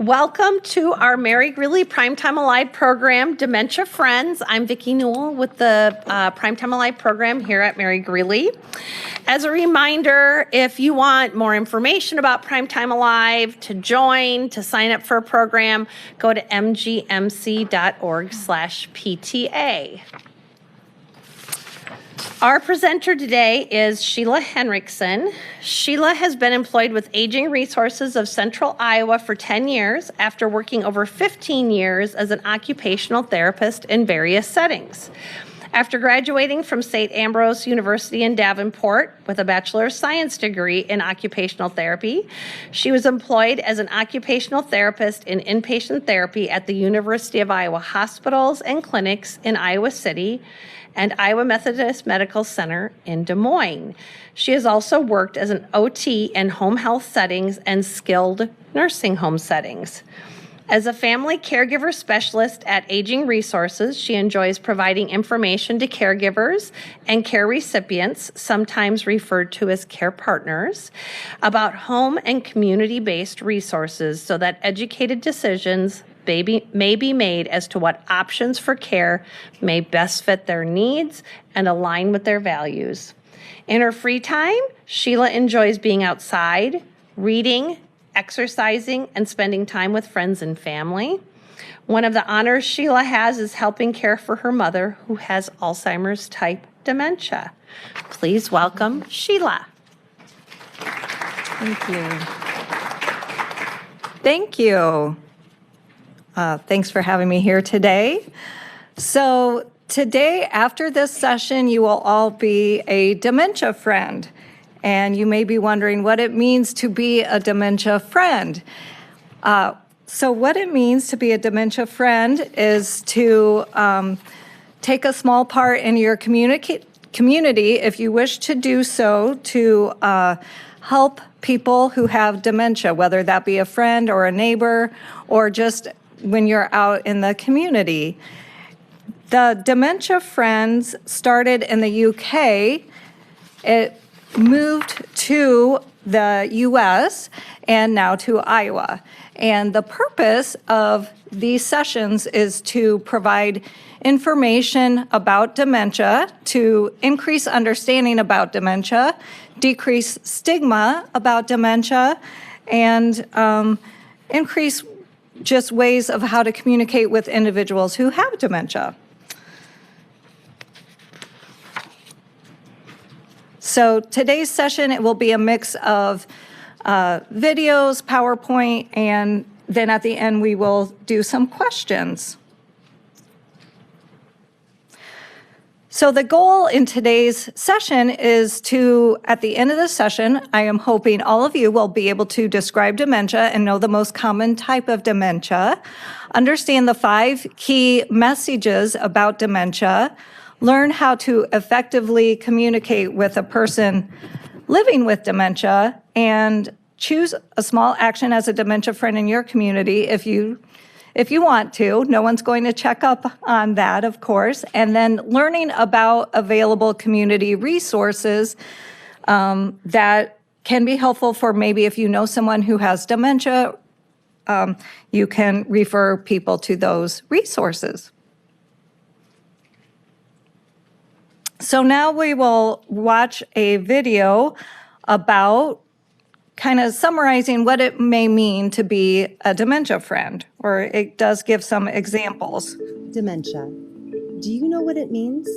Welcome to our Mary Greeley Primetime Alive program, Dementia Friends. I'm Vicki Newell with the Primetime Alive program here at Mary Greeley. As a reminder, if you want more information about Primetime Alive, to join, to sign up for a program, go to mgmc.org/PTA. Our presenter today is Sheila Henriksen. Sheila has been employed with Aging Resources of Central Iowa for 10 years after working over 15 years as an occupational therapist in various settings. After graduating from St. Ambrose University in Davenport with a Bachelor of Science degree in occupational therapy, she was employed as an occupational therapist in inpatient therapy at the University of Iowa hospitals and clinics in Iowa City and Iowa Methodist Medical Center in Des Moines. She has also worked as an OT in home health settings and skilled nursing home settings. As a family caregiver specialist at Aging Resources, she enjoys providing information to caregivers and care recipients, sometimes referred to as care partners, about home and community-based resources so that educated decisions may be made as to what options for care may best fit their needs and align with their values. In her free time, Sheila enjoys being outside, reading, exercising, and spending time with friends and family. One of the honors Sheila has is helping care for her mother, who has Alzheimer's type dementia. Please welcome Sheila. Thank you. Thank you. Thanks for having me here today. So today, after this session, you will all be a dementia friend. And you may be wondering what it means to be a dementia friend. So what it means to be a dementia friend is to take a small part in your community, if you wish to do so, to help people who have dementia, whether that be a friend or a neighbor or just when you're out in the community. The Dementia Friends started in the UK. It moved to the US and now to Iowa. And the purpose of these sessions is to provide information about dementia, to increase understanding about dementia, decrease stigma about dementia, and increase just ways of how to communicate with individuals who have dementia. So today's session, it will be a mix of videos, PowerPoint, and then at the end we will do some questions. So the goal in today's session is to, at the end of the session, I am hoping all of you will be able to describe dementia and know the most common type of dementia, understand the 5 key messages about dementia, learn how to effectively communicate with a person living with dementia, and choose a small action as a dementia friend in your community if you want to. No one's going to check up on that, of course. And then learning about available community resources that can be helpful for maybe if you know someone who has dementia, you can refer people to those resources. So now we will watch a video about kind of summarizing what it may mean to be a dementia friend, or it does give some examples. Dementia. Do you know what it means?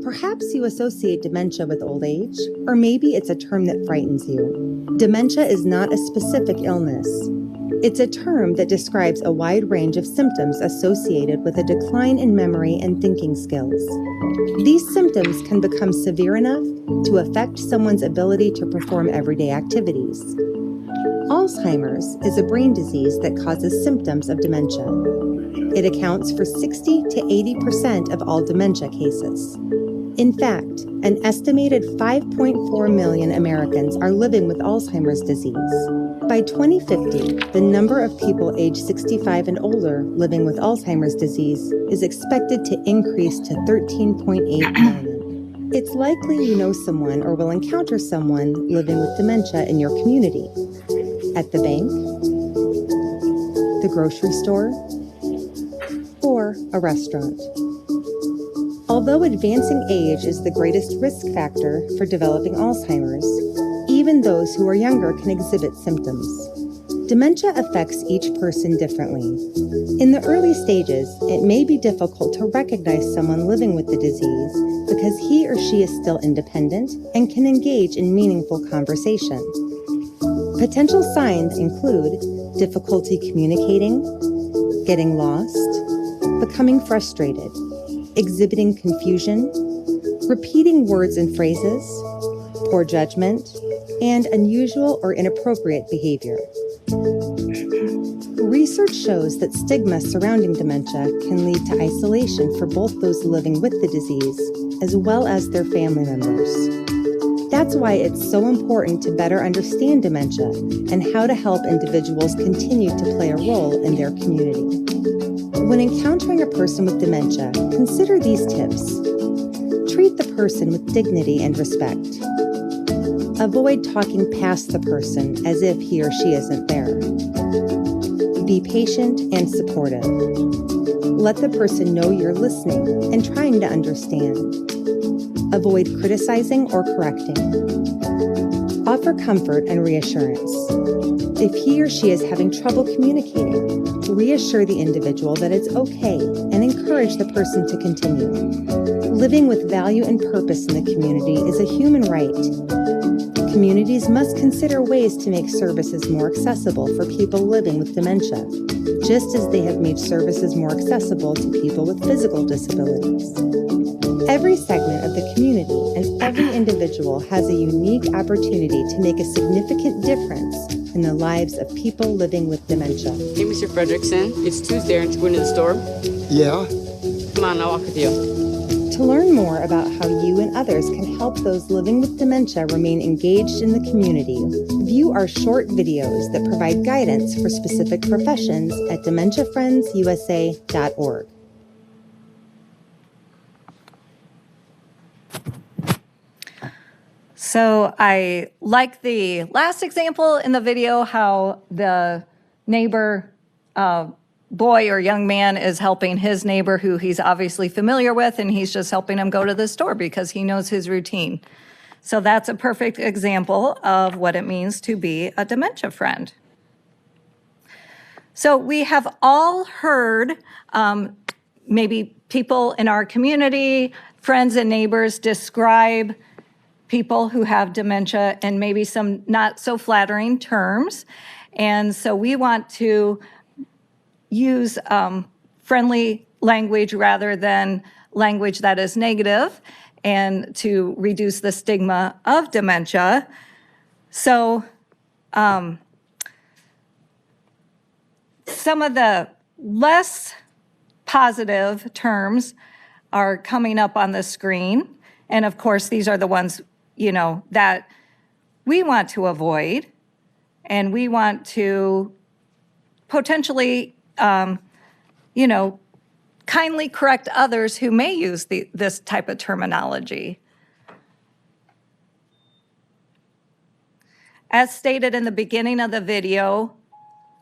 Perhaps you associate dementia with old age, or maybe it's a term that frightens you. Dementia is not a specific illness. It's a term that describes a wide range of symptoms associated with a decline in memory and thinking skills. These symptoms can become severe enough to affect someone's ability to perform everyday activities. Alzheimer's is a brain disease that causes symptoms of dementia. It accounts for 60 to 80% of all dementia cases. In fact, an estimated 5.4 million Americans are living with Alzheimer's disease. By 2050, the number of people aged 65 and older living with Alzheimer's disease is expected to increase to 13.8 million. It's likely you know someone or will encounter someone living with dementia in your community. At the bank, the grocery store, or a restaurant. Although advancing age is the greatest risk factor for developing Alzheimer's, even those who are younger can exhibit symptoms. Dementia affects each person differently. In the early stages, it may be difficult to recognize someone living with the disease because he or she is still independent and can engage in meaningful conversation. Potential signs include difficulty communicating, getting lost, becoming frustrated, exhibiting confusion, repeating words and phrases, poor judgment, and unusual or inappropriate behavior. Research shows that stigma surrounding dementia can lead to isolation for both those living with the disease as well as their family members. That's why it's so important to better understand dementia and how to help individuals continue to play a role in their community. When encountering a person with dementia, consider these tips. Treat the person with dignity and respect. Avoid talking past the person as if he or she isn't there. Be patient and supportive. Let the person know you're listening and trying to understand. Avoid criticizing or correcting. Offer comfort and reassurance. If he or she is having trouble communicating, reassure the individual that it's okay and encourage the person to continue. Living with value and purpose in the community is a human right. Communities must consider ways to make services more accessible for people living with dementia, just as they have made services more accessible to people with physical disabilities. Every segment of the community and every individual has a unique opportunity to make a significant difference in the lives of people living with dementia. Hey, Mr. Fredrickson, it's Tuesday. Aren't you going to the store? Yeah. Come on, I'll walk with you. To learn more about how you and others can help those living with dementia remain engaged in the community, view our short videos that provide guidance for specific professions at dementiafriendsusa.org. So I like the last example in the video, how the neighbor boy or young man is helping his neighbor who he's obviously familiar with, and he's just helping him go to the store because he knows his routine. So that's a perfect example of what it means to be a dementia friend. So we have all heard maybe people in our community, friends and neighbors describe people who have dementia in maybe some not so flattering terms. And so we want to use friendly language rather than language that is negative and to reduce the stigma of dementia. So some of the less positive terms are coming up on the screen. And of course, these are the ones, that we want to avoid, and we want to potentially, kindly correct others who may use this type of terminology. As stated in the beginning of the video,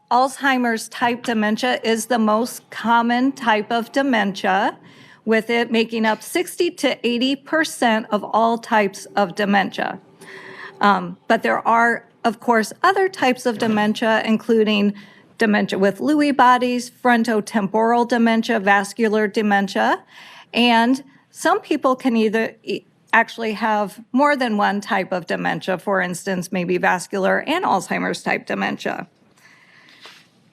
Alzheimer's type dementia is the most common type of dementia, with it making up 60 to 80% of all types of dementia. But there are, of course, other types of dementia, including dementia with Lewy bodies, frontotemporal dementia, vascular dementia, and some people can either actually have more than one type of dementia, for instance, maybe vascular and Alzheimer's type dementia.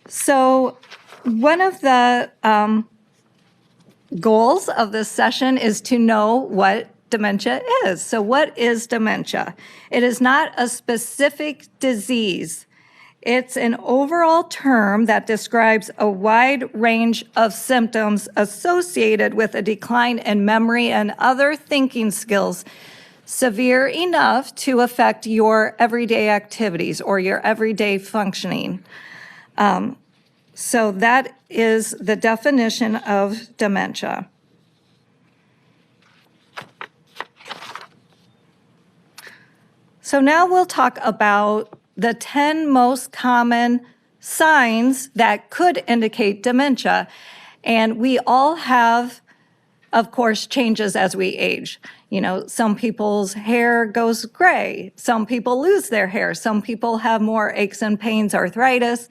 So one of the goals of this session is to know what dementia is. So what is dementia? It is not a specific disease. It's an overall term that describes a wide range of symptoms associated with a decline in memory and other thinking skills severe enough to affect your everyday activities or your everyday functioning. So that is the definition of dementia. So now we'll talk about the 10 most common signs that could indicate dementia. And we all have, of course, changes as we age. You know, some people's hair goes gray. Some people lose their hair. Some people have more aches and pains, arthritis.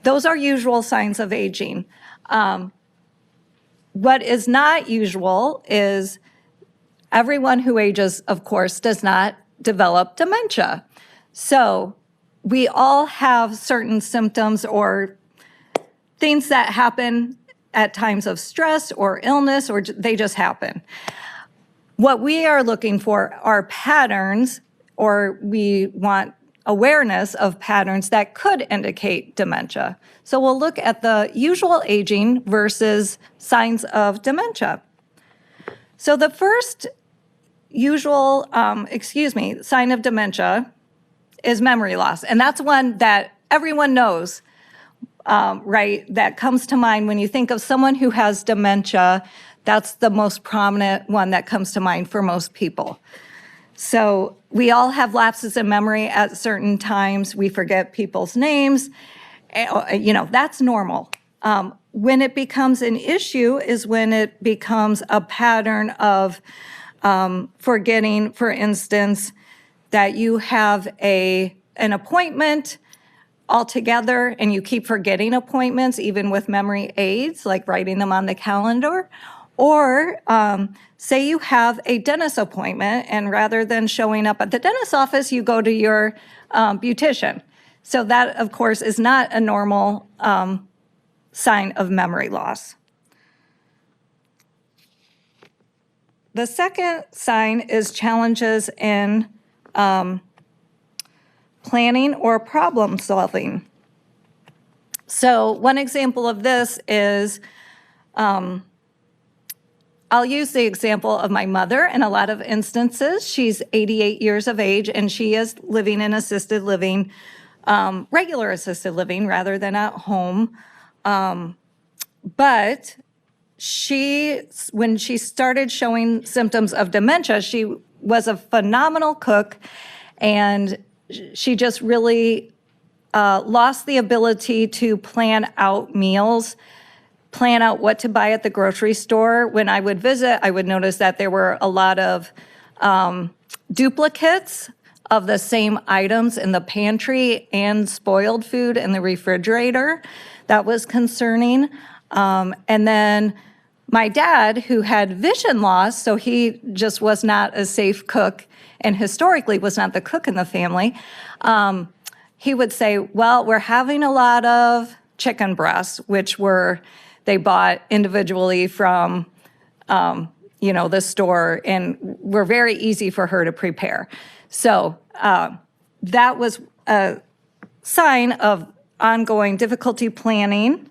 Those are usual signs of aging. What is not usual is everyone who ages, of course, does not develop dementia. So we all have certain symptoms or things that happen at times of stress or illness, or they just happen. What we are looking for are patterns, or we want awareness of patterns that could indicate dementia. So we'll look at the usual aging versus signs of dementia. So the first usual, sign of dementia is memory loss. And that's one that everyone knows, right? That comes to mind when you think of someone who has dementia. That's the most prominent one that comes to mind for most people. So we all have lapses in memory at certain times. We forget people's names. You know, that's normal. When it becomes an issue is when it becomes a pattern of forgetting, for instance, that you have an appointment altogether and you keep forgetting appointments, even with memory aids, like writing them on the calendar. Or say you have a dentist appointment, and rather than showing up at the dentist's office, you go to your beautician. So that, of course, is not a normal sign of memory loss. The second sign is challenges in planning or problem solving. So one example of this is, I'll use the example of my mother in a lot of instances. She's 88 years of age, and she is living in assisted living, regular assisted living rather than at home. But when she started showing symptoms of dementia, she was a phenomenal cook, and she just really lost the ability to plan out meals, plan out what to buy at the grocery store. When I would visit, I would notice that there were a lot of duplicates of the same items in the pantry and spoiled food in the refrigerator. That was concerning. And then my dad, who had vision loss, so he just was not a safe cook and historically was not the cook in the family, he would say, well, we're having a lot of chicken breasts, which they bought individually from, the store, and were very easy for her to prepare. So that was a sign of ongoing difficulty planning.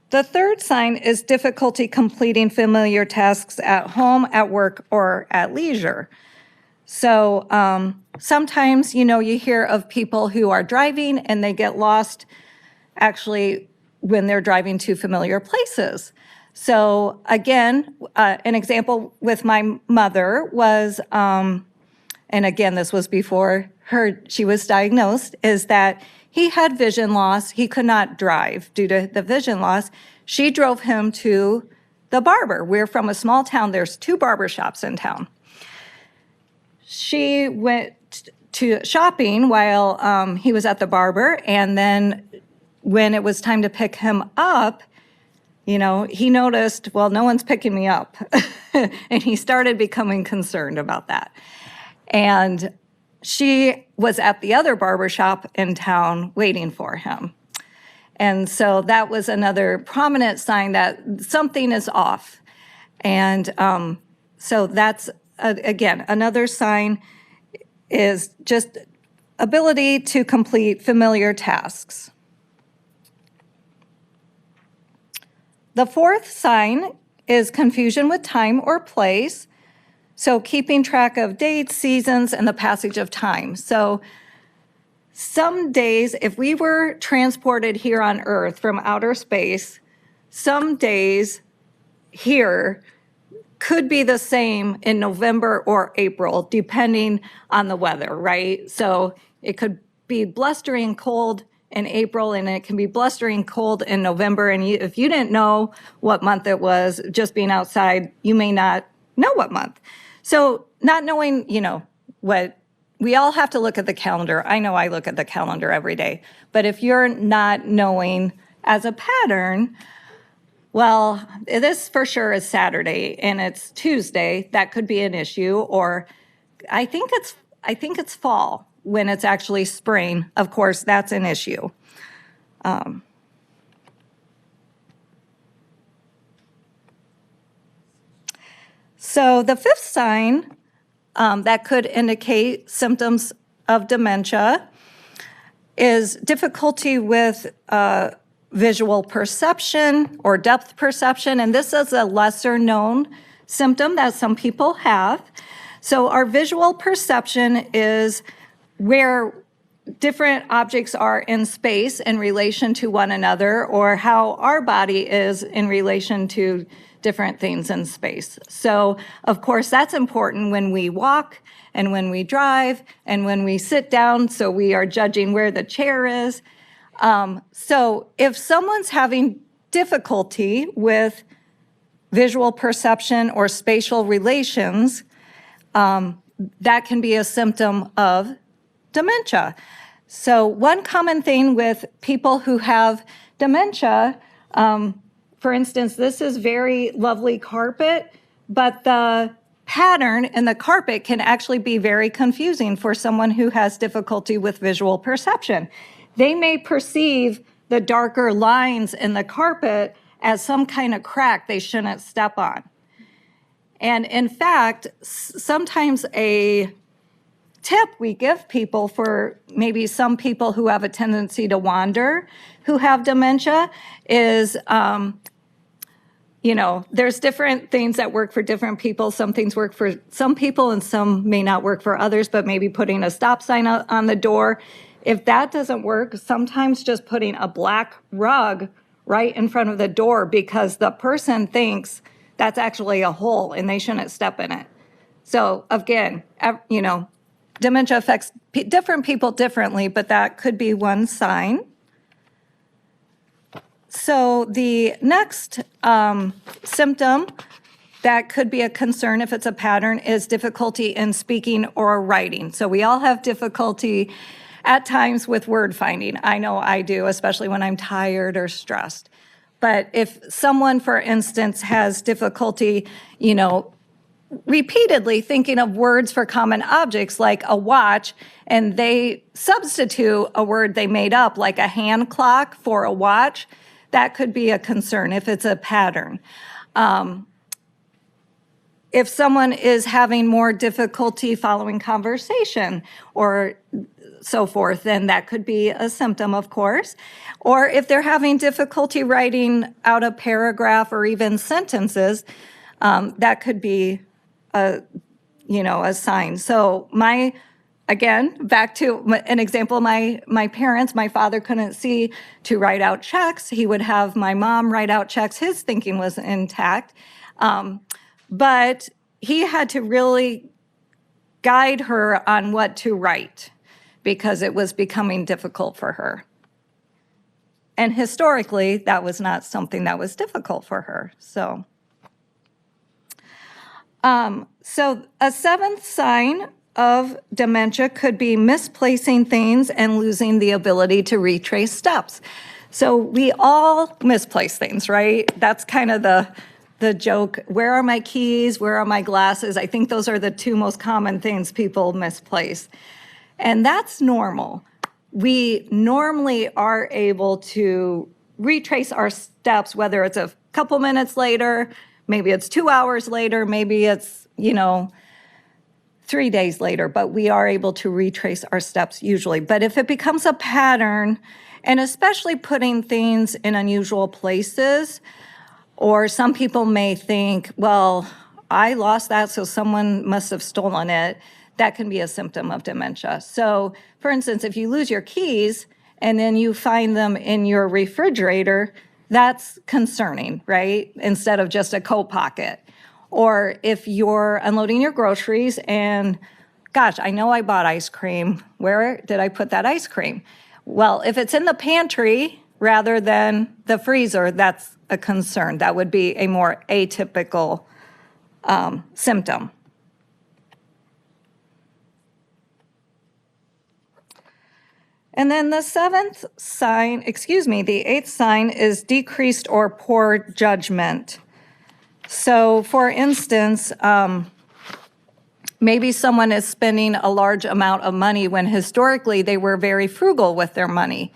The third sign is difficulty completing familiar tasks at home, at work, or at leisure. So sometimes, you hear of people who are driving and they get lost actually when they're driving to familiar places. So again, an example with my mother was, and again, this was before she was diagnosed, is that he had vision loss. He could not drive due to the vision loss. She drove him to the barber. We're from a small town. There's 2 barber shops in town. She went to shopping while he was at the barber, and then when it was time to pick him up, he noticed, well, no one's picking me up. And he started becoming concerned about that. And she was at the other barber shop in town waiting for him. And so that was another prominent sign that something is off. And so that's, again, another sign is just ability to complete familiar tasks. The fourth sign is confusion with time or place. So keeping track of dates, seasons, and the passage of time. So some days, if we were transported here on Earth from outer space, some days here could be the same in November or April, depending on the weather, right? So it could be blustering cold in April, and it can be blustering cold in November. And if you didn't know what month it was, just being outside, you may not know what month. So not knowing, what, we all have to look at the calendar. I know I look at the calendar every day. But if you're not knowing as a pattern, well, this for sure is Saturday and it's Tuesday, that could be an issue. Or I think it's fall when it's actually spring. Of course, that's an issue. So the fifth sign that could indicate symptoms of dementia is difficulty with visual perception or depth perception, and this is a lesser known symptom that some people have. So our visual perception is where different objects are in space in relation to one another, or how our body is in relation to different things in space. So, of course, that's important when we walk and when we drive and when we sit down, so we are judging where the chair is. So if someone's having difficulty with visual perception or spatial relations, that can be a symptom of dementia. So one common thing with people who have dementia, for instance, this is very lovely carpet, but the pattern in the carpet can actually be very confusing for someone who has difficulty with visual perception. They may perceive the darker lines in the carpet as some kind of crack they shouldn't step on. And in fact, sometimes a tip we give people for maybe some people who have a tendency to wander, who have dementia, is, there's different things that work for different people. Some things work for some people and some may not work for others, but maybe putting a stop sign on the door. If that doesn't work, sometimes just putting a black rug right in front of the door, because the person thinks that's actually a hole and they shouldn't step in it. So again, dementia affects different people differently, but that could be one sign. So the next symptom that could be a concern if it's a pattern is difficulty in speaking or writing. So we all have difficulty at times with word finding. I know I do, especially when I'm tired or stressed. But if someone, for instance, has difficulty, repeatedly thinking of words for common objects like a watch, and they substitute a word they made up like a hand clock for a watch, that could be a concern if it's a pattern. If someone is having more difficulty following conversation or so forth, then that could be a symptom, of course. Or if they're having difficulty writing out a paragraph or even sentences, that could be a sign. So again, back to an example, my parents, my father couldn't see to write out checks. He would have my mom write out checks. His thinking was intact. But he had to really guide her on what to write because it was becoming difficult for her. And historically, that was not something that was difficult for her. So a seventh sign of dementia could be misplacing things and losing the ability to retrace steps. So we all misplace things, right? That's kind of the joke. Where are my keys? Where are my glasses? I think those are the two most common things people misplace. And that's normal. We normally are able to retrace our steps, whether it's a couple minutes later, maybe it's 2 hours later, maybe it's, 3 days later, but we are able to retrace our steps usually. But if it becomes a pattern, and especially putting things in unusual places, or some people may think, well, I lost that, so someone must have stolen it, that can be a symptom of dementia. So, for instance, if you lose your keys and then you find them in your refrigerator, that's concerning, right? Instead of just a coat pocket. Or if you're unloading your groceries and gosh, I know I bought ice cream. Where did I put that ice cream? Well, if it's in the pantry rather than the freezer, that's a concern. That would be a more atypical symptom. And then the eighth sign is decreased or poor judgment. So for instance, maybe someone is spending a large amount of money when historically they were very frugal with their money.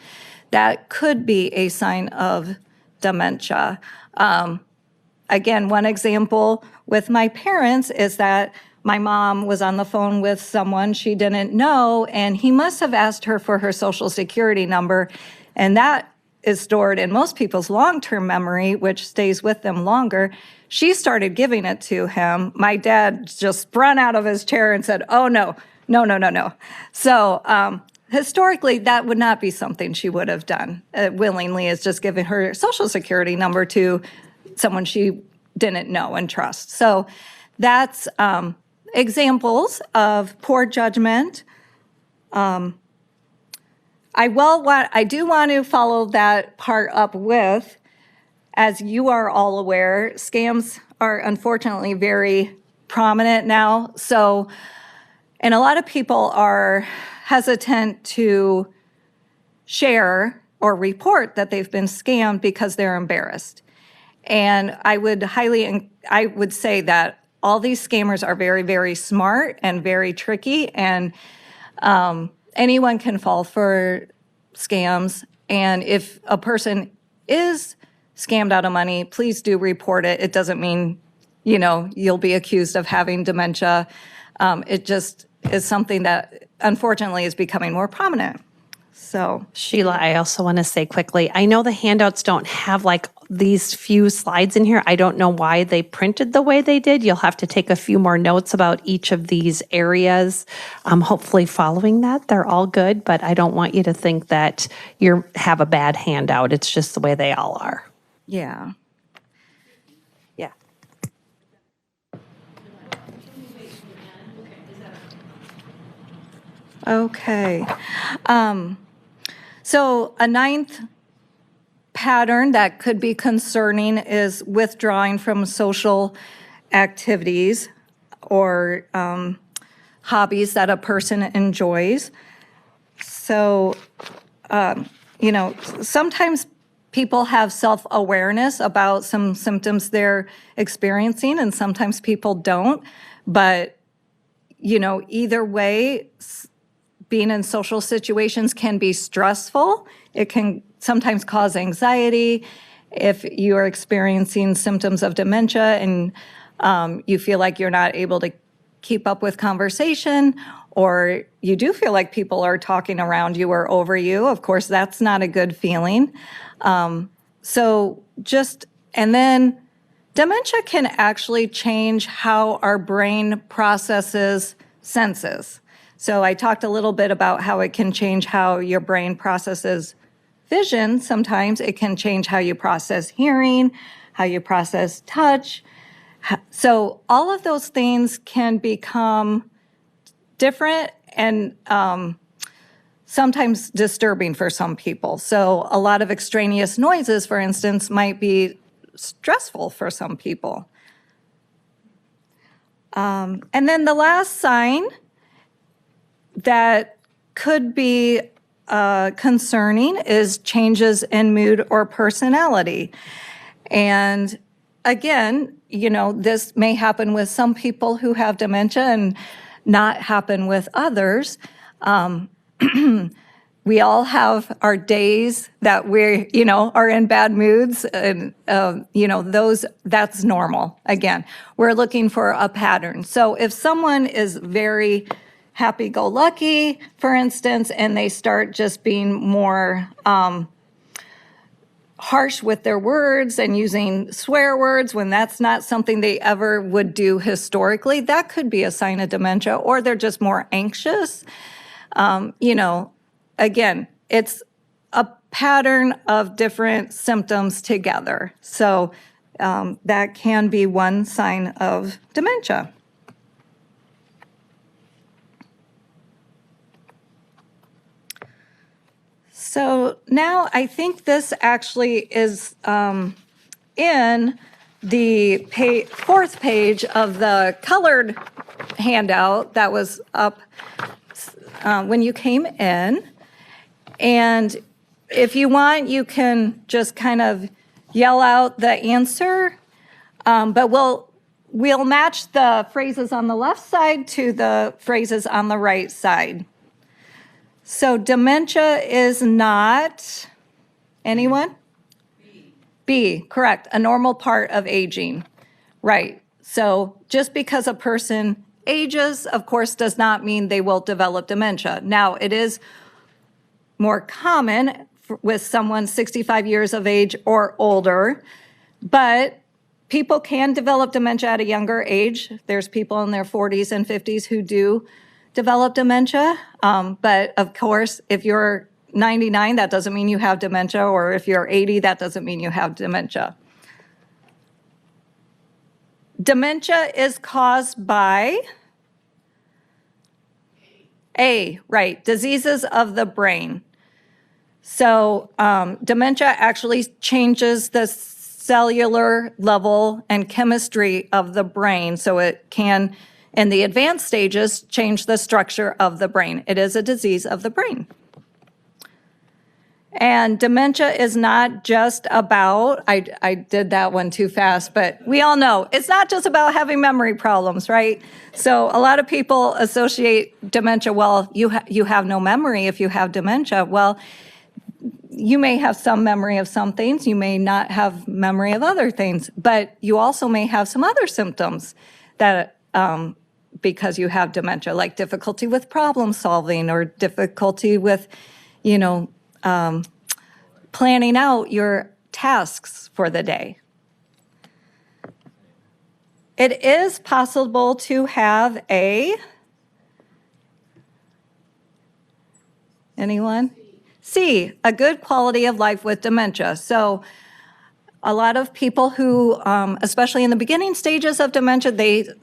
That could be a sign of dementia. Again, one example with my parents is that my mom was on the phone with someone she didn't know, and he must have asked her for her Social Security number, and that is stored in most people's long-term memory, which stays with them longer. She started giving it to him. My dad just sprung out of his chair and said, "Oh, no, no, no, no, no." So historically, that would not be something she would have done willingly, is just giving her Social Security number to someone she didn't know and trust. So that's examples of poor judgment. I do want to follow that part up with, as you are all aware, scams are unfortunately very prominent now. So, and a lot of people are hesitant to share or report that they've been scammed because they're embarrassed. And I would say that all these scammers are very, very smart and very tricky, and anyone can fall for scams. And if a person is scammed out of money, please do report it. It doesn't mean, you'll be accused of having dementia. It just is something that unfortunately is becoming more prominent. So, Sheila, I also want to say quickly, I know the handouts don't have like these few slides in here. I don't know why they printed the way they did. You'll have to take a few more notes about each of these areas. Hopefully following that, they're all good, but I don't want you to think that you have a bad handout. It's just the way they all are. yeah. Yeah. Okay. So a ninth pattern that could be concerning is withdrawing from social activities or hobbies that a person enjoys. So, sometimes people have self-awareness about some symptoms they're experiencing, and sometimes people don't. But, either way, being in social situations can be stressful. It can sometimes cause anxiety. If you are experiencing symptoms of dementia and you feel like you're not able to keep up with conversation, or you do feel like people are talking around you or over you, of course, that's not a good feeling. And then dementia can actually change how our brain processes senses. So I talked a little bit about how it can change how your brain processes vision. Sometimes it can change how you process hearing, how you process touch. So all of those things can become different and sometimes disturbing for some people. So a lot of extraneous noises, for instance, might be stressful for some people. And then the last sign that could be concerning is changes in mood or personality. And again, this may happen with some people who have dementia and not happen with others. We all have our days that we, are in bad moods, and that's normal. Again, we're looking for a pattern. So if someone is very happy-go-lucky, for instance, and they start just being more harsh with their words and using swear words when that's not something they ever would do historically, that could be a sign of dementia. Or they're just more anxious. Again, it's a pattern of different symptoms together. So that can be one sign of dementia. So now I think this actually is in the fourth page of the colored handout that was up when you came in. And if you want, you can just kind of yell out the answer, but we'll match the phrases on the left side to the phrases on the right side. So dementia is not, anyone? B, correct, a normal part of aging. Right, so just because a person ages, of course, does not mean they will develop dementia. Now, it is more common with someone 65 years of age or older, but people can develop dementia at a younger age. There's people in their 40s and 50s who do develop dementia, but of course, if you're 99, that doesn't mean you have dementia, or if you're 80, that doesn't mean you have dementia. Dementia is caused by A, right, diseases of the brain. So dementia actually changes the cellular level and chemistry of the brain, so it can, in the advanced stages, change the structure of the brain. It is a disease of the brain. And dementia is not just about, I did that one too fast, but we all know, it's not just about having memory problems, right? So a lot of people associate dementia, well, you have no memory if you have dementia. Well, you may have some memory of some things, you may not have memory of other things, but you also may have some other symptoms that, because you have dementia, like difficulty with problem solving or difficulty with, planning out your tasks for the day. It is possible to have anyone? C, a good quality of life with dementia. So a lot of people who, especially in the beginning stages of dementia,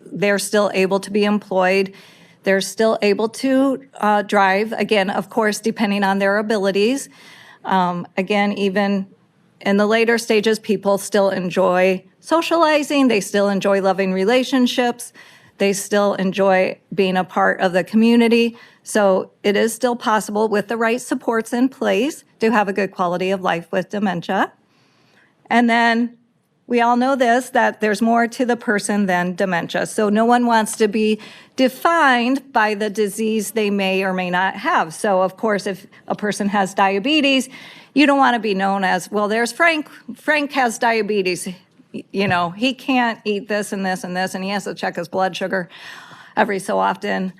they're still able to be employed. They're still able to drive, again, of course, depending on their abilities. Again, even in the later stages, people still enjoy socializing. They still enjoy loving relationships. They still enjoy being a part of the community. So it is still possible with the right supports in place to have a good quality of life with dementia. And then we all know this, that there's more to the person than dementia. So no one wants to be defined by the disease they may or may not have. So of course, if a person has diabetes, you don't want to be known as, well, there's Frank. Frank has diabetes. He can't eat this and this and this, and he has to check his blood sugar every so often.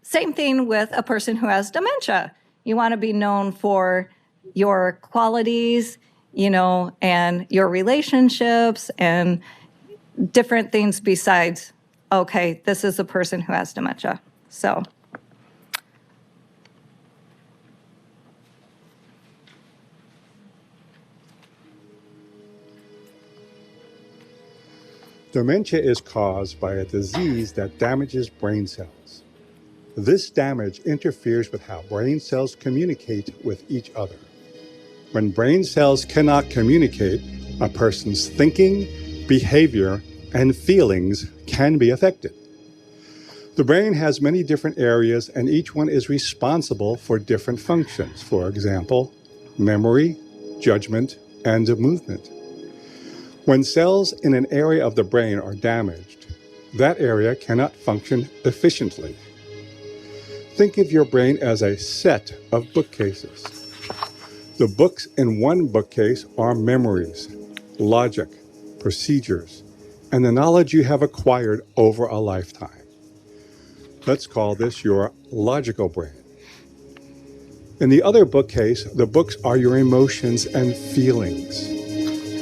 Same thing with a person who has dementia. You want to be known for your qualities, and your relationships and different things besides, okay, this is a person who has dementia. So. Dementia is caused by a disease that damages brain cells. This damage interferes with how brain cells communicate with each other. When brain cells cannot communicate, a person's thinking, behavior, and feelings can be affected. The brain has many different areas, and each one is responsible for different functions. For example, memory, judgment, and movement. When cells in an area of the brain are damaged, that area cannot function efficiently. Think of your brain as a set of bookcases. The books in one bookcase are memories, logic, procedures, and the knowledge you have acquired over a lifetime. Let's call this your logical brain. In the other bookcase, the books are your emotions and feelings.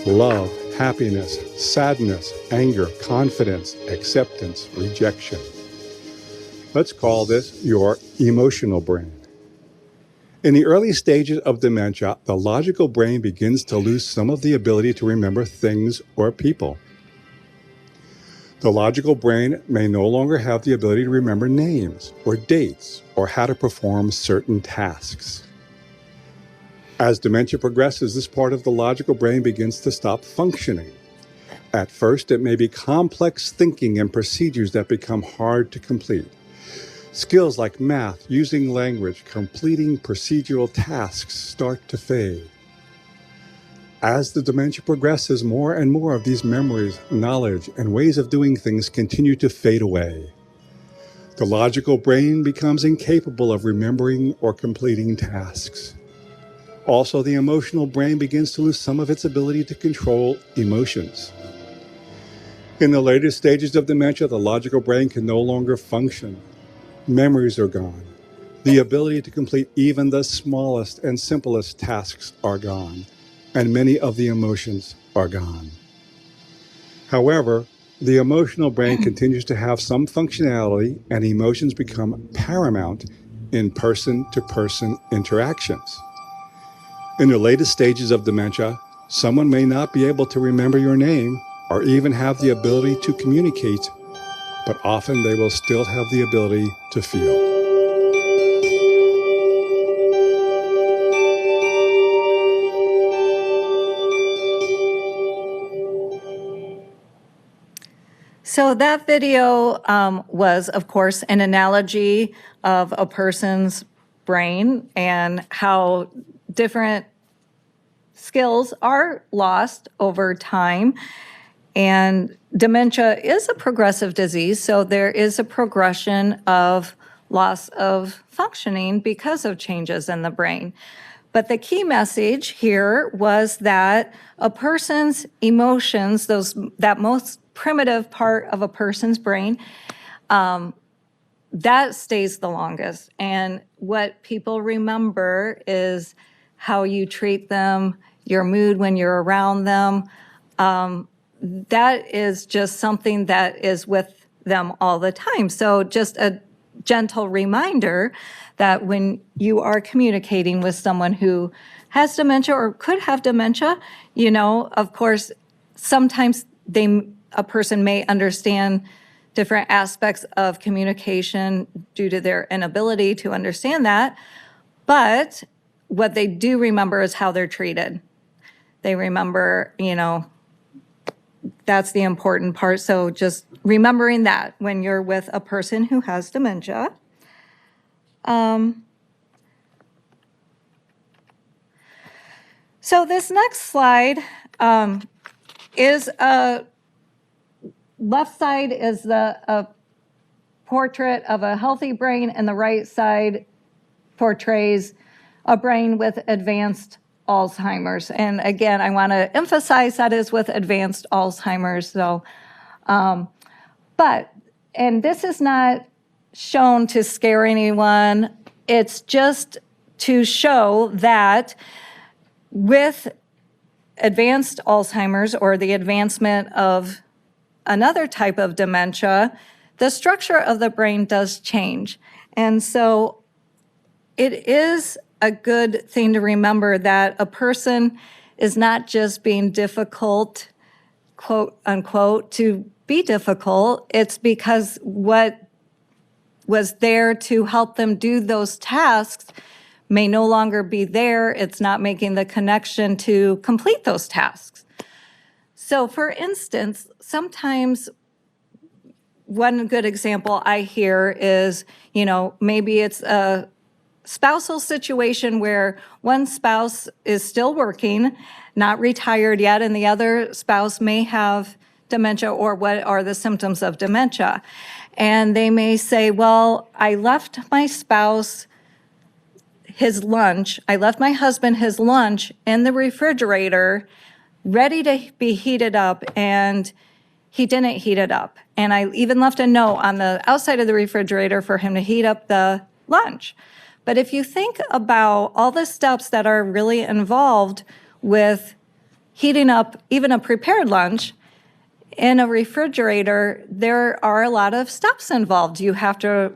Love, happiness, sadness, anger, confidence, acceptance, rejection. Let's call this your emotional brain. In the early stages of dementia, the logical brain begins to lose some of the ability to remember things or people. The logical brain may no longer have the ability to remember names or dates or how to perform certain tasks. As dementia progresses, this part of the logical brain begins to stop functioning. At first, it may be complex thinking and procedures that become hard to complete. Skills like math, using language, completing procedural tasks start to fade. As the dementia progresses, more and more of these memories, knowledge, and ways of doing things continue to fade away. The logical brain becomes incapable of remembering or completing tasks. Also, the emotional brain begins to lose some of its ability to control emotions. In the later stages of dementia, the logical brain can no longer function. Memories are gone. The ability to complete even the smallest and simplest tasks are gone, and many of the emotions are gone. However, the emotional brain continues to have some functionality, and emotions become paramount in person-to-person interactions. In the latest stages of dementia, someone may not be able to remember your name or even have the ability to communicate, but often they will still have the ability to feel. So that video was, of course, an analogy of a person's brain and how different skills are lost over time. And dementia is a progressive disease, so there is a progression of loss of functioning because of changes in the brain. But the key message here was that a person's emotions, that most primitive part of a person's brain, that stays the longest. And what people remember is how you treat them, your mood when you're around them. That is just something that is with them all the time. So just a gentle reminder that when you are communicating with someone who has dementia or could have dementia, of course, sometimes a person may understand different aspects of communication due to their inability to understand that. But what they do remember is how they're treated. They remember, that's the important part. So just remembering that when you're with a person who has dementia. So this next slide is left side is a portrait of a healthy brain, and the right side portrays a brain with advanced Alzheimer's. And again, I want to emphasize that is with advanced Alzheimer's. So, and this is not shown to scare anyone. It's just to show that with advanced Alzheimer's or the advancement of another type of dementia, the structure of the brain does change. And so it is a good thing to remember that a person is not just being difficult, quote unquote, to be difficult. It's because what was there to help them do those tasks may no longer be there. It's not making the connection to complete those tasks. So for instance, sometimes one good example I hear is, maybe it's a spousal situation where one spouse is still working, not retired yet, and the other spouse may have dementia or what are the symptoms of dementia. And they may say, well, I left my spouse his lunch, I left my husband his lunch in the refrigerator, ready to be heated up, and he didn't heat it up. And I even left a note on the outside of the refrigerator for him to heat up the lunch. But if you think about all the steps that are really involved with heating up even a prepared lunch in a refrigerator, there are a lot of steps involved. You have to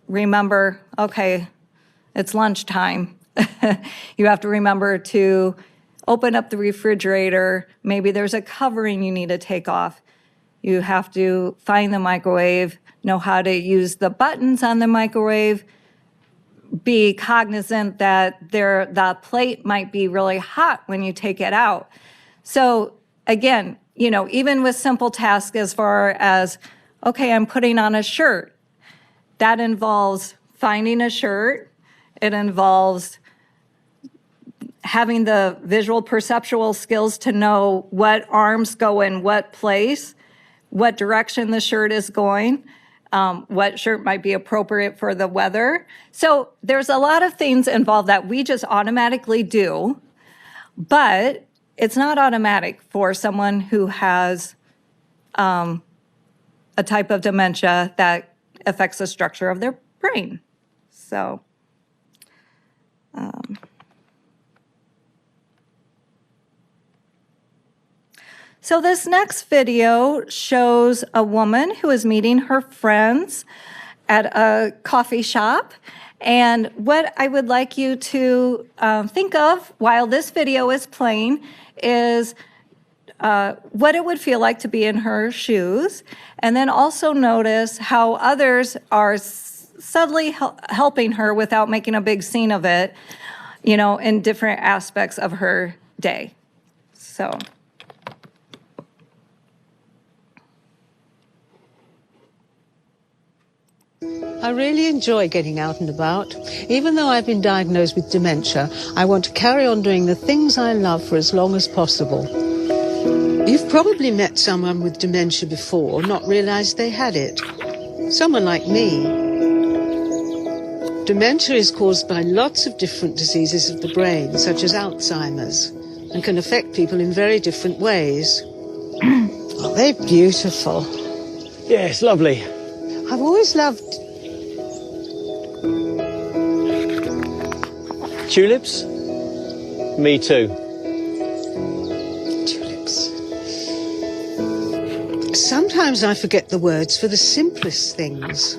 remember, okay, it's lunchtime. You have to remember to open up the refrigerator. Maybe there's a covering you need to take off. You have to find the microwave, know how to use the buttons on the microwave, be cognizant that the plate might be really hot when you take it out. So again, even with simple tasks as far as, okay, I'm putting on a shirt, that involves finding a shirt. It involves having the visual perceptual skills to know what arms go in what place, what direction the shirt is going, what shirt might be appropriate for the weather. So there's a lot of things involved that we just automatically do, but it's not automatic for someone who has a type of dementia that affects the structure of their brain. So, so this next video shows a woman who is meeting her friends at a coffee shop. And what I would like you to think of while this video is playing is what it would feel like to be in her shoes. And then also notice how others are subtly helping her without making a big scene of it, in different aspects of her day. So. I really enjoy getting out and about. Even though I've been diagnosed with dementia, I want to carry on doing the things I love for as long as possible. You've probably met someone with dementia before, not realized they had it. Someone like me. Dementia is caused by lots of different diseases of the brain, such as Alzheimer's, and can affect people in very different ways. Oh, they're beautiful. Yeah, it's lovely. I've always loved Tulips? Me too. tulips. Sometimes I forget the words for the simplest things.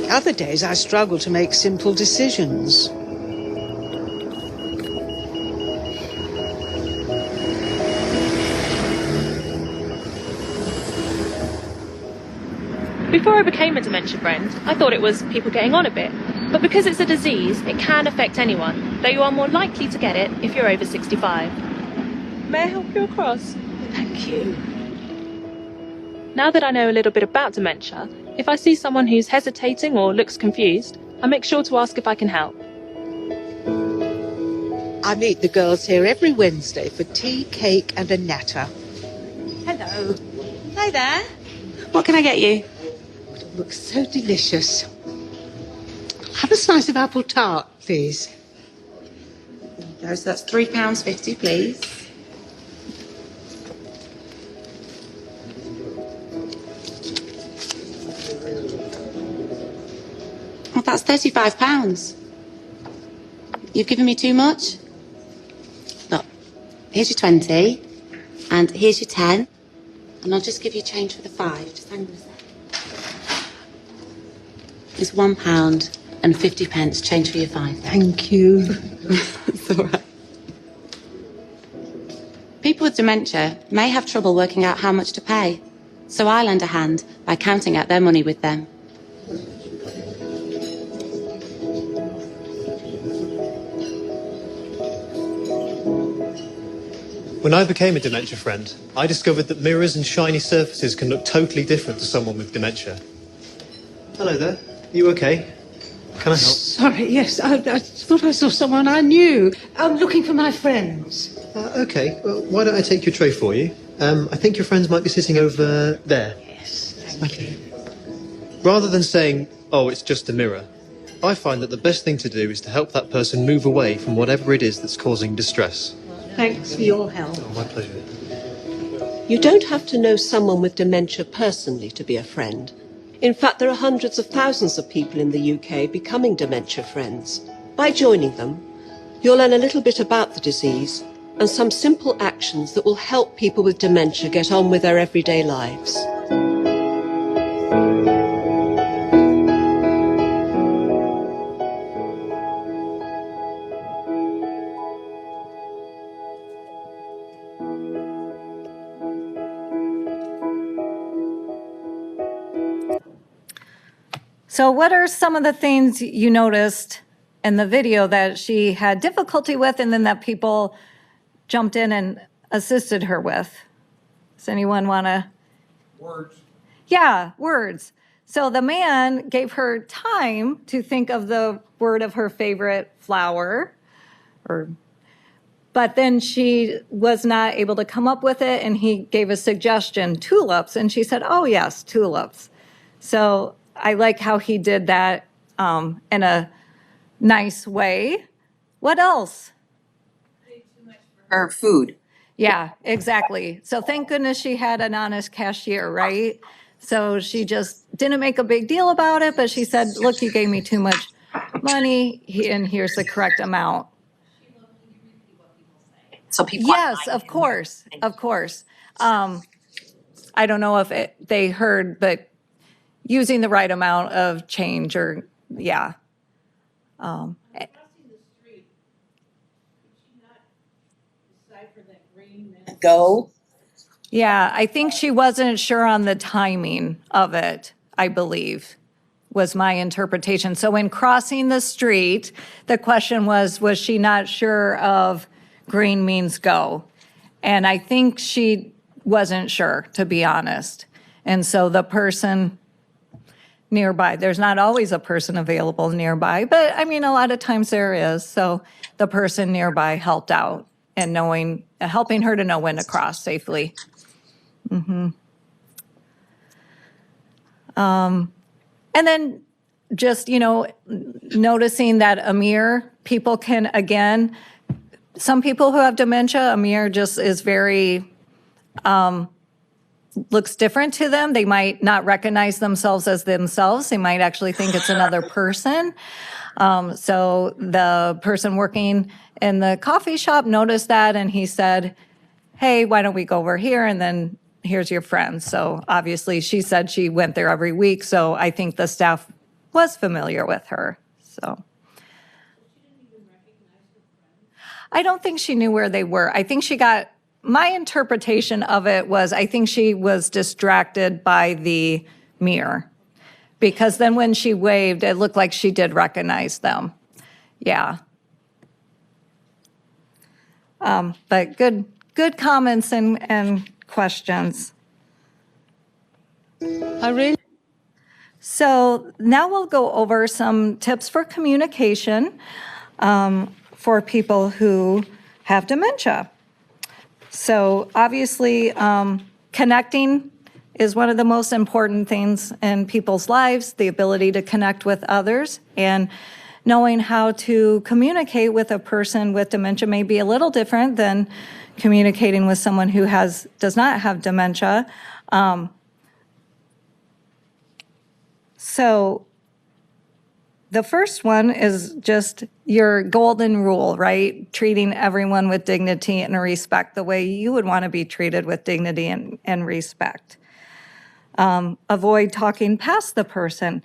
Other days I struggle to make simple decisions. Before I became a dementia friend, I thought it was people getting on a bit. But because it's a disease, it can affect anyone, though you are more likely to get it if you're over 65. May I help you across? Thank you. Now that I know a little bit about dementia, if I see someone who's hesitating or looks confused, I make sure to ask if I can help. I meet the girls here every Wednesday for tea, cake and a natter. Hello. Hi there. What can I get you? It looks so delicious. Have a slice of apple tart, please. There you go. So that's £3.50, please. Well, that's £35. You've given me too much? Look, here's your 20, and here's your 10, and I'll just give you change for the 5. Just hang on a sec. It's £1.50 change for your 5. Thank you. It's all right. People with dementia may have trouble working out how much to pay, so I lend a hand by counting out their money with them. When I became a dementia friend, I discovered that mirrors and shiny surfaces can look totally different to someone with dementia. Hello there. You okay? Can I help? Sorry, yes, I thought I saw someone I knew. I'm looking for my friends. Okay. Well, why don't I take your tray for you? I think your friends might be sitting over there. Yes, thank you. Rather than saying, oh, it's just a mirror, I find that the best thing to do is to help that person move away from whatever it is that's causing distress. Thanks for your help. Oh, my pleasure. You don't have to know someone with dementia personally to be a friend. In fact, there are hundreds of thousands of people in the UK becoming dementia friends. By joining them, you'll learn a little bit about the disease and some simple actions that will help people with dementia get on with their everyday lives. So what are some of the things you noticed in the video that she had difficulty with and then that people jumped in and assisted her with? Does anyone want to? Words. Yeah, words. So the man gave her time to think of the word of her favorite flower, but then she was not able to come up with it, and he gave a suggestion, tulips, and she said, oh yes, tulips. So I like how he did that in a nice way. What else? Or food. Yeah, exactly. So thank goodness she had an honest cashier, right? So she just didn't make a big deal about it, but she said, look, you gave me too much money, and here's the correct amount. So people. Yes, of course, of course. I don't know if they heard, but using the right amount of change or, yeah. Go. Yeah, I think she wasn't sure on the timing of it, I believe, was my interpretation. So in crossing the street, the question was she not sure of green means go? And I think she wasn't sure, to be honest. And so the person nearby, there's not always a person available nearby, but I mean, a lot of times there is. So the person nearby helped out and helping her to know when to cross safely. And then just, noticing that Amir, people can, again, some people who have dementia, Amir just is very, looks different to them. They might not recognize themselves as themselves. They might actually think it's another person. So the person working in the coffee shop noticed that, and he said, hey, why don't we go over here? And then here's your friend. So obviously she said she went there every week. So I think the staff was familiar with her. So I don't think she knew where they were. I think my interpretation of it was, I think she was distracted by the mirror, because then when she waved, it looked like she did recognize them. Yeah. But good comments and questions. So now we'll go over some tips for communication for people who have dementia. So obviously, connecting is one of the most important things in people's lives, the ability to connect with others, and knowing how to communicate with a person with dementia may be a little different than communicating with someone who does not have dementia. So the first one is just your golden rule, right? Treating everyone with dignity and respect the way you would want to be treated with dignity and respect. Avoid talking past the person.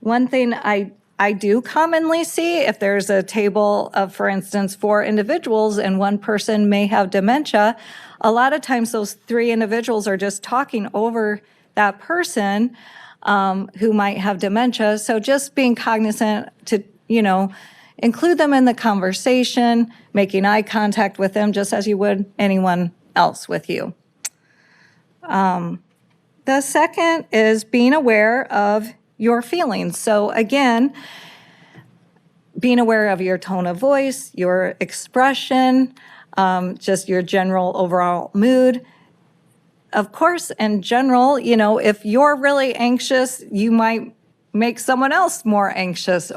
One thing I do commonly see, if there's a table of, for instance, 4 individuals and one person may have dementia, a lot of times those 3 individuals are just talking over that person who might have dementia. So just being cognizant to, include them in the conversation, making eye contact with them just as you would anyone else with you. The second is being aware of your feelings. So again, being aware of your tone of voice, your expression, just your general overall mood. Of course, in general, if you're really anxious, you might make someone else more anxious,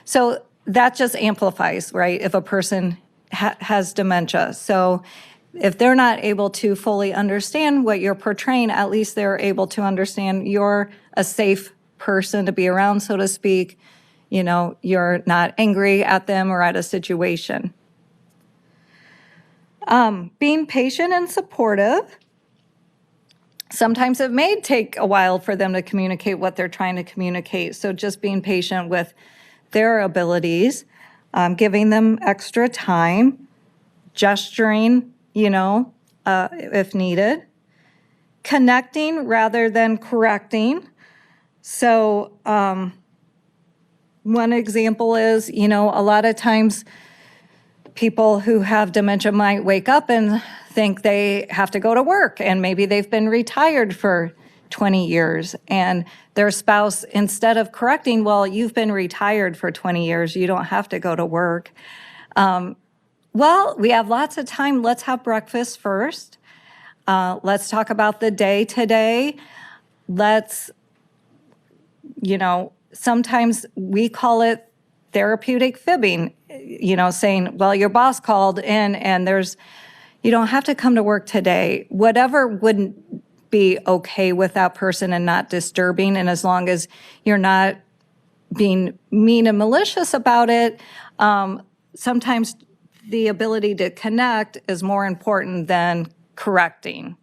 so that just amplifies, right? If a person has dementia. So if they're not able to fully understand what you're portraying, at least they're able to understand you're a safe person to be around, so to speak. You're not angry at them or at a situation. Being patient and supportive. Sometimes it may take a while for them to communicate what they're trying to communicate. So just being patient with their abilities, giving them extra time, gesturing, if needed, connecting rather than correcting. So one example is, you know, a lot of times people who have dementia might wake up and think they have to go to work, and maybe they've been retired for 20 years, and their spouse, instead of correcting, well, you've been retired for 20 years, you don't have to go to work. Well, we have lots of time. Let's have breakfast first. Let's talk about the day today. Let's, you know, sometimes we call it therapeutic fibbing, you know, saying, well, your boss called in and you don't have to come to work today. Whatever wouldn't be okay with that person and not disturbing, and as long as you're not being mean and malicious about it, sometimes the ability to connect is more important than correcting.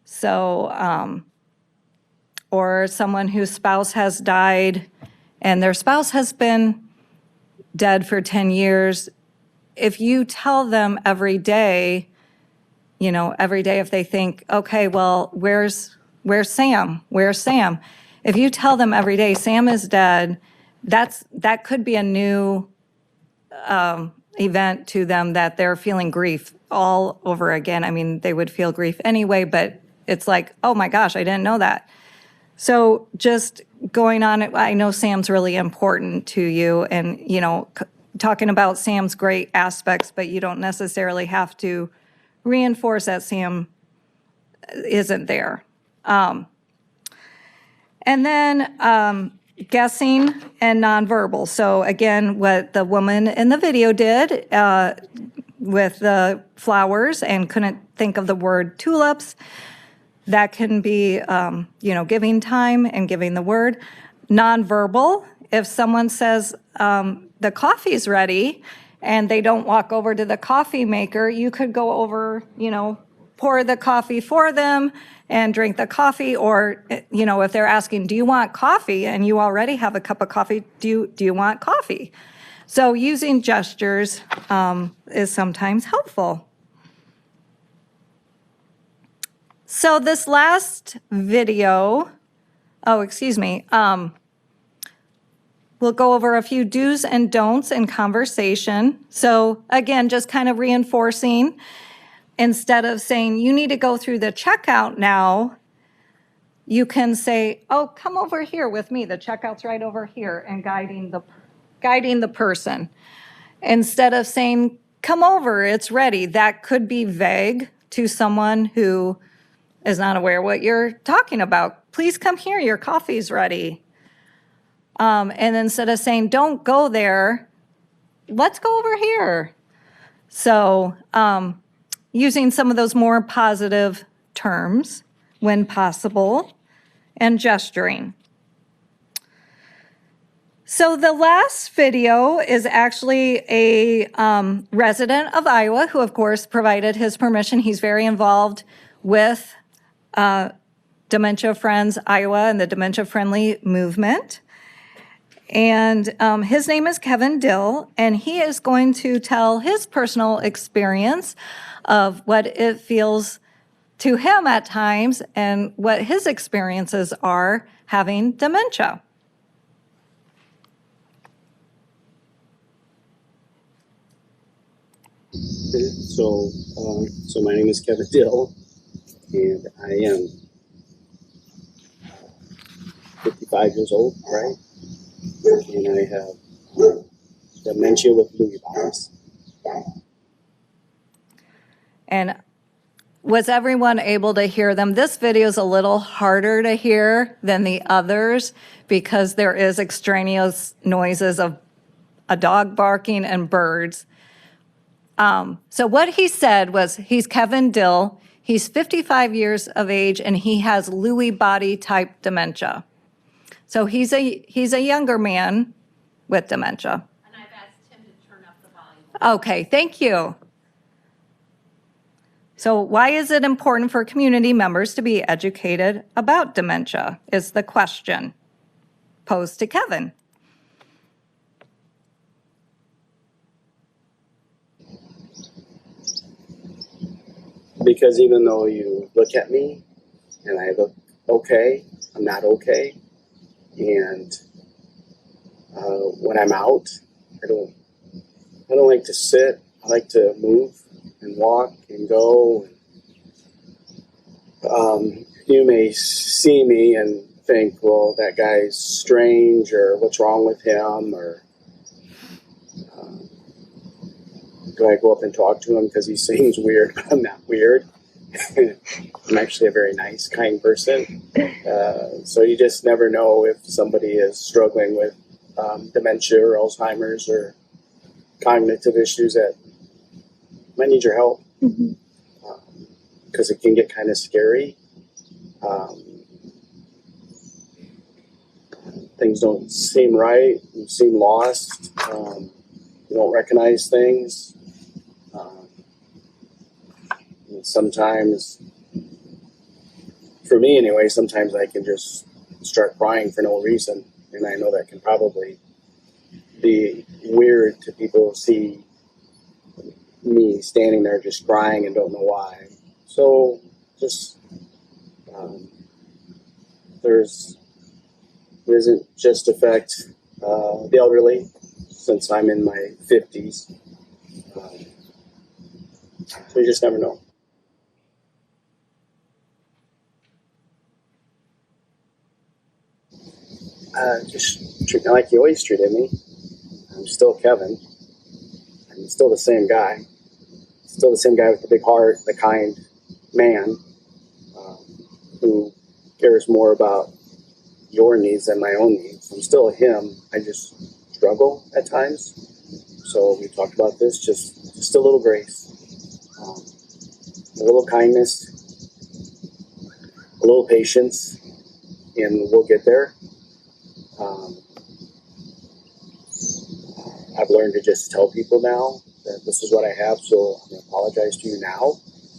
So, or someone whose spouse has died and their spouse has been dead for 10 years, if you tell them every day, you know, every day if they think, okay, well, where's Sam? Where's Sam? If you tell them every day, Sam is dead, that could be a new event to them, that they're feeling grief all over again. I mean, they would feel grief anyway, but it's like, oh my gosh, I didn't know that. So just going on, I know Sam's really important to you, and, you know, talking about Sam's great aspects, but you don't necessarily have to reinforce that Sam isn't there. And then guessing and nonverbal. So again, what the woman in the video did with the flowers and couldn't think of the word tulips, that can be, you know, giving time and giving the word. Nonverbal, if someone says the coffee's ready and they don't walk over to the coffee maker, you could go over, you know, pour the coffee for them and drink the coffee. Or, you know, if they're asking, do you want coffee? And you already have a cup of coffee, do you want coffee? So using gestures is sometimes helpful. So this last video, we'll go over a few do's and don'ts in conversation. So again, just kind of reinforcing, instead of saying, you need to go through the checkout now, you can say, oh, come over here with me. The checkout's right over here, and guiding the person. Instead of saying, come over, it's ready. That could be vague to someone who is not aware what you're talking about. Please come here, your coffee's ready. And instead of saying, don't go there, let's go over here. So using some of those more positive terms when possible, and gesturing. So the last video is actually a resident of Iowa who, of course, provided his permission. He's very involved with Dementia Friends Iowa and the Dementia Friendly movement. And his name is Kevin Dill, and he is going to tell his personal experience of what it feels to him at times and what his experiences are having dementia. So my name is Kevin Dill, and I am 55 years old, right? And I have dementia with Lewy bodies. And was everyone able to hear them? This video is a little harder to hear than the others because there is extraneous noises of a dog barking and birds. So what he said was, he's Kevin Dill, he's 55 years of age, and he has Lewy body type dementia. So he's a younger man with dementia. And I've asked him to turn up the volume. Okay, thank you. So why is it important for community members to be educated about dementia, is the question posed to Kevin. Because even though you look at me and I look okay, I'm not okay. And when I'm out. I don't like to sit. I like to move and walk and go. You may see me and think, well, that guy's strange, or what's wrong with him, or do I go up and talk to him because he seems weird? I'm not weird. I'm actually a very nice, kind person. So you just never know if somebody is struggling with dementia or Alzheimer's or cognitive issues that might need your help, because it can get kind of scary. Things don't seem right. You seem lost. You don't recognize things. And sometimes, for me anyway, sometimes I can just start crying for no reason. And I know that can probably be weird to people who see me standing there just crying and don't know why. So just it doesn't just affect the elderly, since I'm in my 50s. So you just never know. Just treat me like you always treated me. I'm still Kevin. I'm still the same guy. Still the same guy with the big heart, the kind man who cares more about your needs than my own needs. I'm still him. I just struggle at times. So we talked about this. Just a little grace, a little kindness, a little patience, and we'll get there. I've learned to just tell people now that this is what I have, so I'm going to apologize to you now,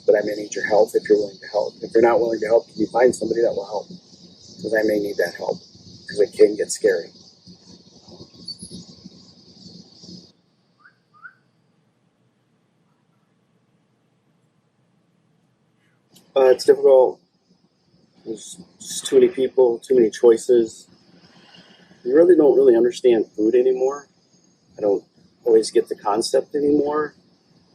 but I may need your help if you're willing to help. If you're not willing to help, can you find somebody that will help? Because I may need that help, because it can get scary. It's difficult. There's just too many people, too many choices. You really don't really understand food anymore. I don't always get the concept anymore.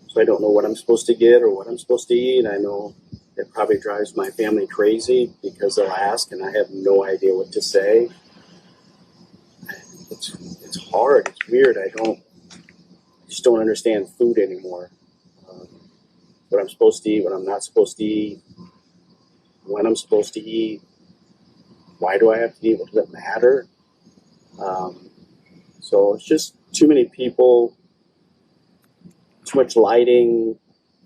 So I don't know what I'm supposed to get or what I'm supposed to eat. I know it probably drives my family crazy because they'll ask and I have no idea what to say. It's hard. It's weird. I just don't understand food anymore. What I'm supposed to eat, what I'm not supposed to eat, when I'm supposed to eat, why do I have to eat, what does it matter? So it's just too many people, too much lighting,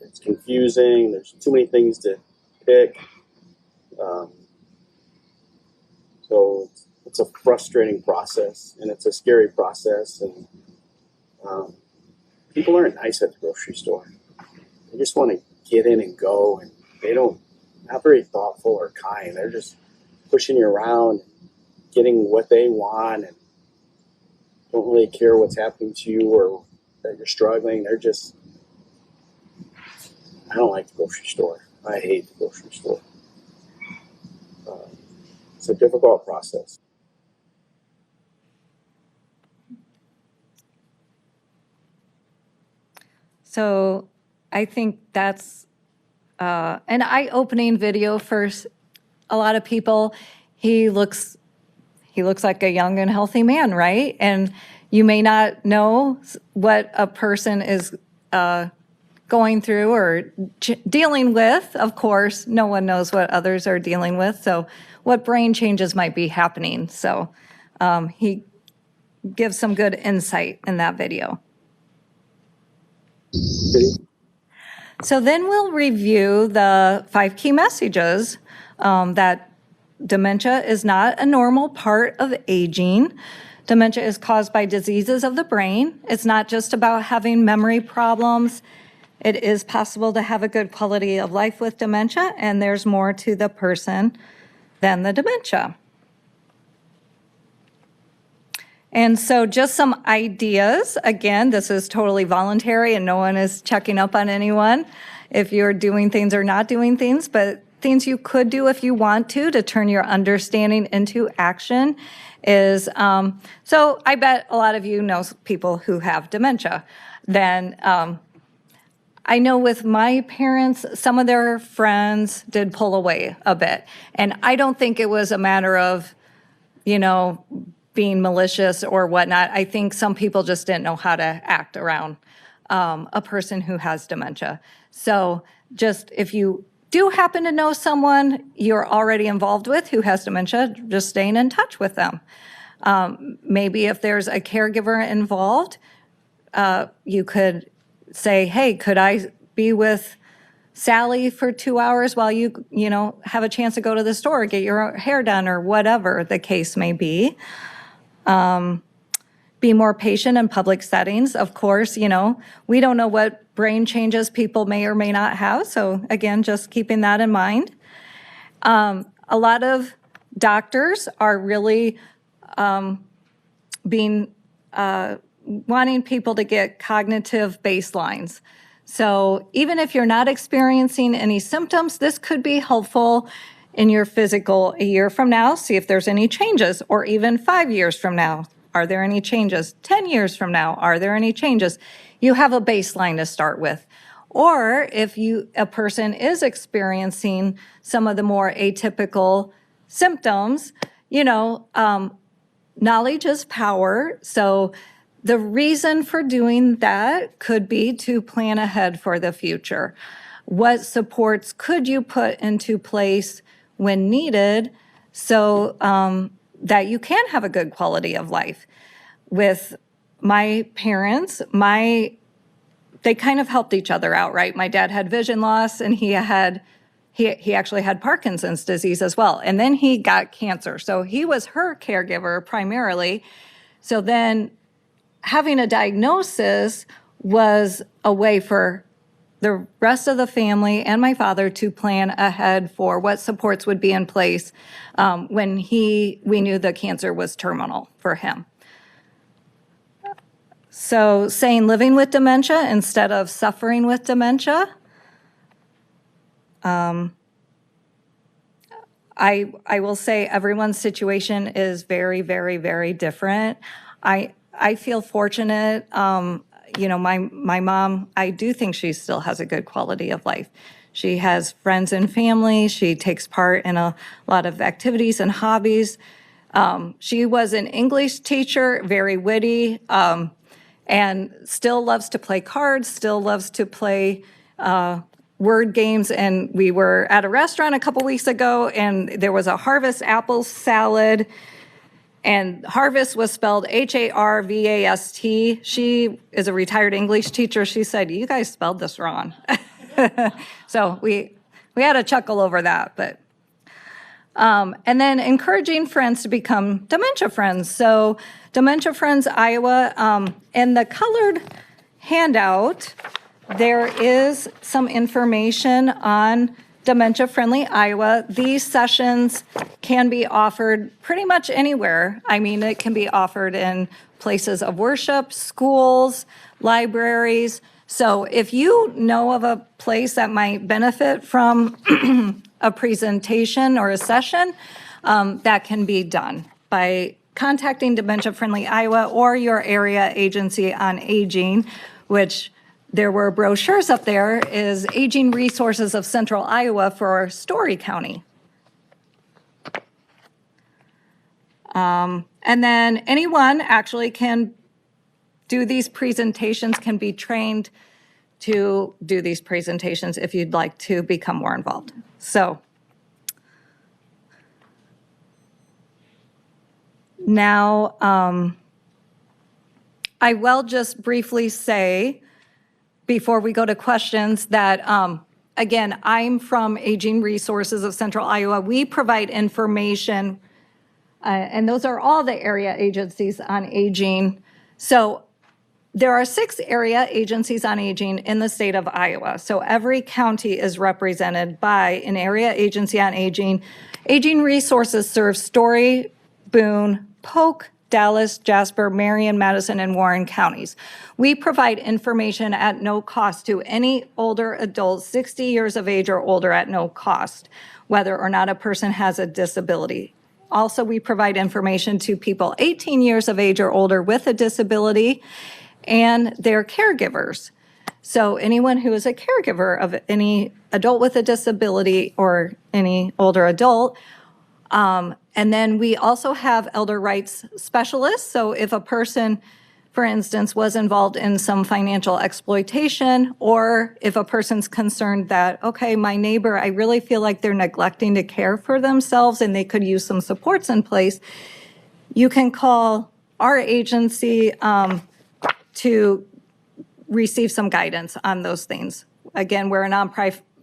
it's confusing, there's too many things to pick. So it's a frustrating process, and it's a scary process, and people aren't nice at the grocery store. They just want to get in and go, and not very thoughtful or kind. They're just pushing you around, getting what they want, and don't really care what's happening to you or that you're struggling. I don't like the grocery store. I hate the grocery store. It's a difficult process. So I think that's an eye-opening video for a lot of people. He looks like a young and healthy man, right? And you may not know what a person is going through or dealing with. Of course, no one knows what others are dealing with, so what brain changes might be happening. So he gives some good insight in that video. So then we'll review the 5 key messages that dementia is not a normal part of aging. Dementia is caused by diseases of the brain. It's not just about having memory problems. It is possible to have a good quality of life with dementia, and there's more to the person than the dementia. And so just some ideas. Again, this is totally voluntary and no one is checking up on anyone if you're doing things or not doing things, but things you could do if you want to turn your understanding into action is, so I bet a lot of you know people who have dementia. Then I know with my parents, some of their friends did pull away a bit. And I don't think it was a matter of, being malicious or whatnot. I think some people just didn't know how to act around a person who has dementia. So just if you do happen to know someone you're already involved with who has dementia, just staying in touch with them. Maybe if there's a caregiver involved, you could say, hey, could I be with Sally for 2 hours while you have a chance to go to the store, get your hair done, or whatever the case may be. Be more patient in public settings. Of course, we don't know what brain changes people may or may not have. So again, just keeping that in mind. A lot of doctors are really wanting people to get cognitive baselines. So even if you're not experiencing any symptoms, this could be helpful in your physical a year from now, see if there's any changes, or even 5 years from now, are there any changes? 10 years from now, are there any changes? You have a baseline to start with. Or if a person is experiencing some of the more atypical symptoms, knowledge is power. So the reason for doing that could be to plan ahead for the future. What supports could you put into place when needed so that you can have a good quality of life? With my parents, they kind of helped each other out, right? My dad had vision loss, and he actually had Parkinson's disease as well. And then he got cancer. So he was her caregiver primarily. So then having a diagnosis was a way for the rest of the family and my father to plan ahead for what supports would be in place when we knew the cancer was terminal for him. So saying living with dementia instead of suffering with dementia. I will say everyone's situation is very, very, very different. I feel fortunate. My mom, I do think she still has a good quality of life. She has friends and family. She takes part in a lot of activities and hobbies. She was an English teacher, very witty, and still loves to play cards, still loves to play word games. And we were at a restaurant a couple weeks ago, and there was a Harvest apple salad. And Harvest was spelled Harvast. She is a retired English teacher. She said, you guys spelled this wrong. So we had a chuckle over that. But and then encouraging friends to become Dementia Friends. So Dementia Friends Iowa, in the colored handout, there is some information on Dementia Friendly Iowa. These sessions can be offered pretty much anywhere. I mean, it can be offered in places of worship, schools, libraries. So if you know of a place that might benefit from a presentation or a session, that can be done by contacting Dementia Friendly Iowa or your area agency on aging, which there were brochures up there, is Aging Resources of Central Iowa for Story County. And then anyone actually can do these presentations, can be trained to do these presentations if you'd like to become more involved. So now I will just briefly say, before we go to questions, that, again, I'm from Aging Resources of Central Iowa. We provide information, and those are all the area agencies on aging. So there are 6 area agencies on aging in the state of Iowa. So every county is represented by an area agency on aging. Aging Resources serves Story, Boone, Polk, Dallas, Jasper, Marion, Madison, and Warren counties. We provide information at no cost to any older adult 60 years of age or older at no cost, whether or not a person has a disability. Also, we provide information to people 18 years of age or older with a disability and their caregivers. So anyone who is a caregiver of any adult with a disability or any older adult. And then we also have elder rights specialists. So if a person, for instance, was involved in some financial exploitation, or if a person's concerned that, okay, my neighbor, I really feel like they're neglecting to care for themselves and they could use some supports in place, you can call our agency to receive some guidance on those things. Again, we're a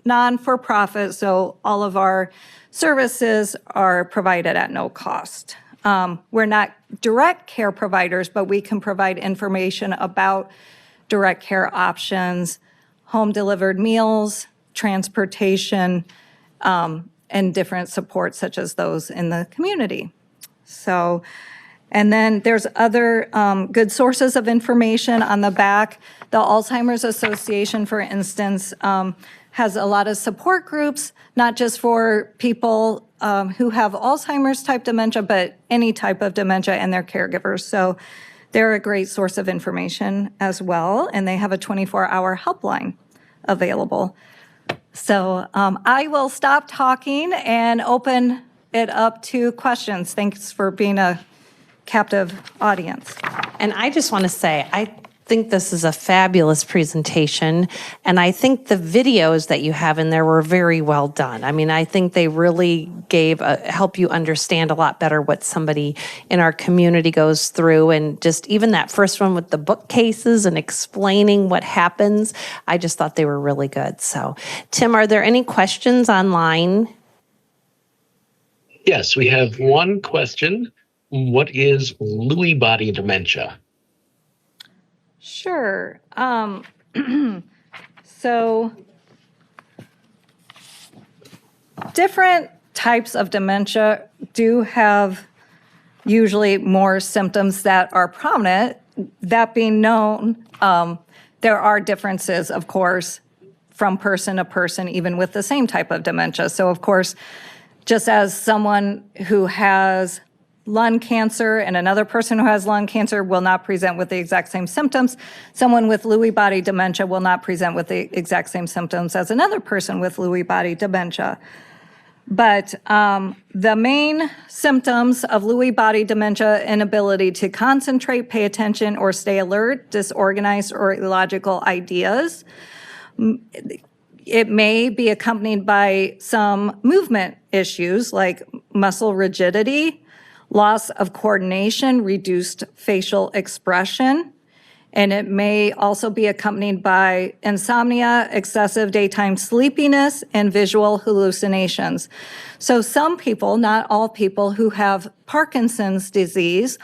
non-for-profit, so all of our services are provided at no cost. We're not direct care providers, but we can provide information about direct care options, home-delivered meals, transportation, and different supports such as those in the community. So, and then there's other good sources of information on the back. The Alzheimer's Association, for instance, has a lot of support groups, not just for people who have Alzheimer's type dementia, but any type of dementia and their caregivers. So they're a great source of information as well, and they have a 24-hour helpline available. So I will stop talking and open it up to questions. Thanks for being a captive audience. And I just want to say, I think this is a fabulous presentation, and I think the videos that you have in there were very well done. I mean, I think they really help you understand a lot better what somebody in our community goes through, and just even that first one with the bookcases and explaining what happens, I just thought they were really good. So, Tim, are there any questions online? Yes, we have one question. What is Lewy body dementia? Sure. So different types of dementia do have usually more symptoms that are prominent. That being known, there are differences, of course, from person to person, even with the same type of dementia. So, of course, just as someone who has lung cancer and another person who has lung cancer will not present with the exact same symptoms, someone with Lewy body dementia will not present with the exact same symptoms as another person with Lewy body dementia. But the main symptoms of Lewy body dementia: inability to concentrate, pay attention, or stay alert, disorganized or illogical ideas. It may be accompanied by some movement issues like muscle rigidity, loss of coordination, reduced facial expression, and it may also be accompanied by insomnia, excessive daytime sleepiness, and visual hallucinations. So some people, not all people, who have Parkinson's disease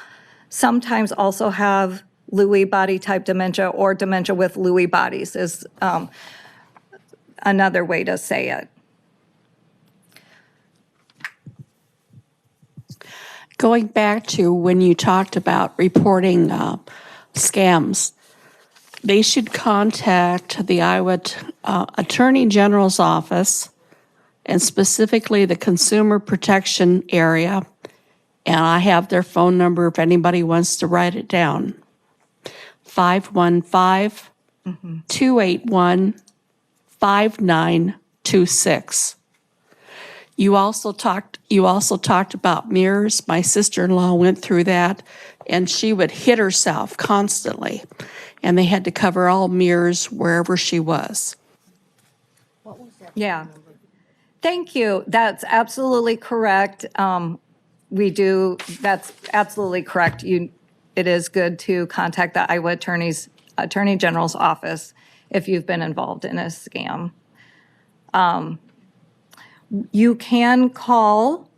sometimes also have Lewy body type dementia, or dementia with Lewy bodies is another way to say it. Going back to when you talked about reporting scams, they should contact the Iowa Attorney General's office, and specifically the Consumer Protection area. And I have their phone number if anybody wants to write it down. 515-281-5926. You also talked about mirrors. My sister-in-law went through that, and she would hit herself constantly, and they had to cover all mirrors wherever she was. Yeah. Thank you. That's absolutely correct. That's absolutely correct. It is good to contact the Iowa Attorney General's office if you've been involved in a scam. You can call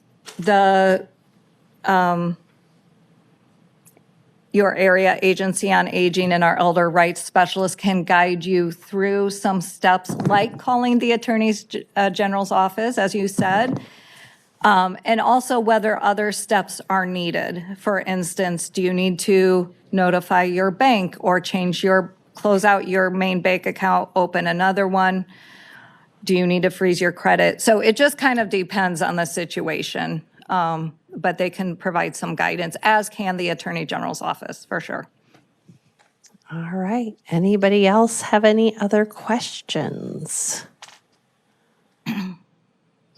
your area agency on aging, and our elder rights specialist can guide you through some steps like calling the Attorney General's office, as you said. And also whether other steps are needed. For instance, do you need to notify your bank or close out your main bank account, open another one? Do you need to freeze your credit? So it just kind of depends on the situation. But they can provide some guidance, as can the Attorney General's office, for sure. All right. Anybody else have any other questions?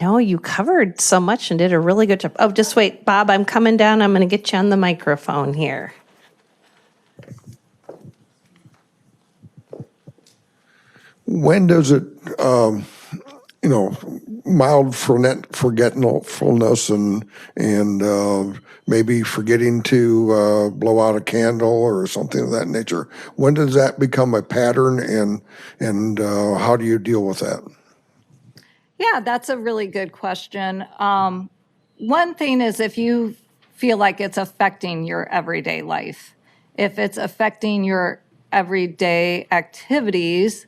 No, you covered so much and did a really good job. Oh, just wait, Bob, I'm coming down. I'm going to get you on the microphone here. When does it, mild forgetfulness and maybe forgetting to blow out a candle or something of that nature, when does that become a pattern, and how do you deal with that? Yeah, that's a really good question. One thing is if you feel like it's affecting your everyday life, if it's affecting your everyday activities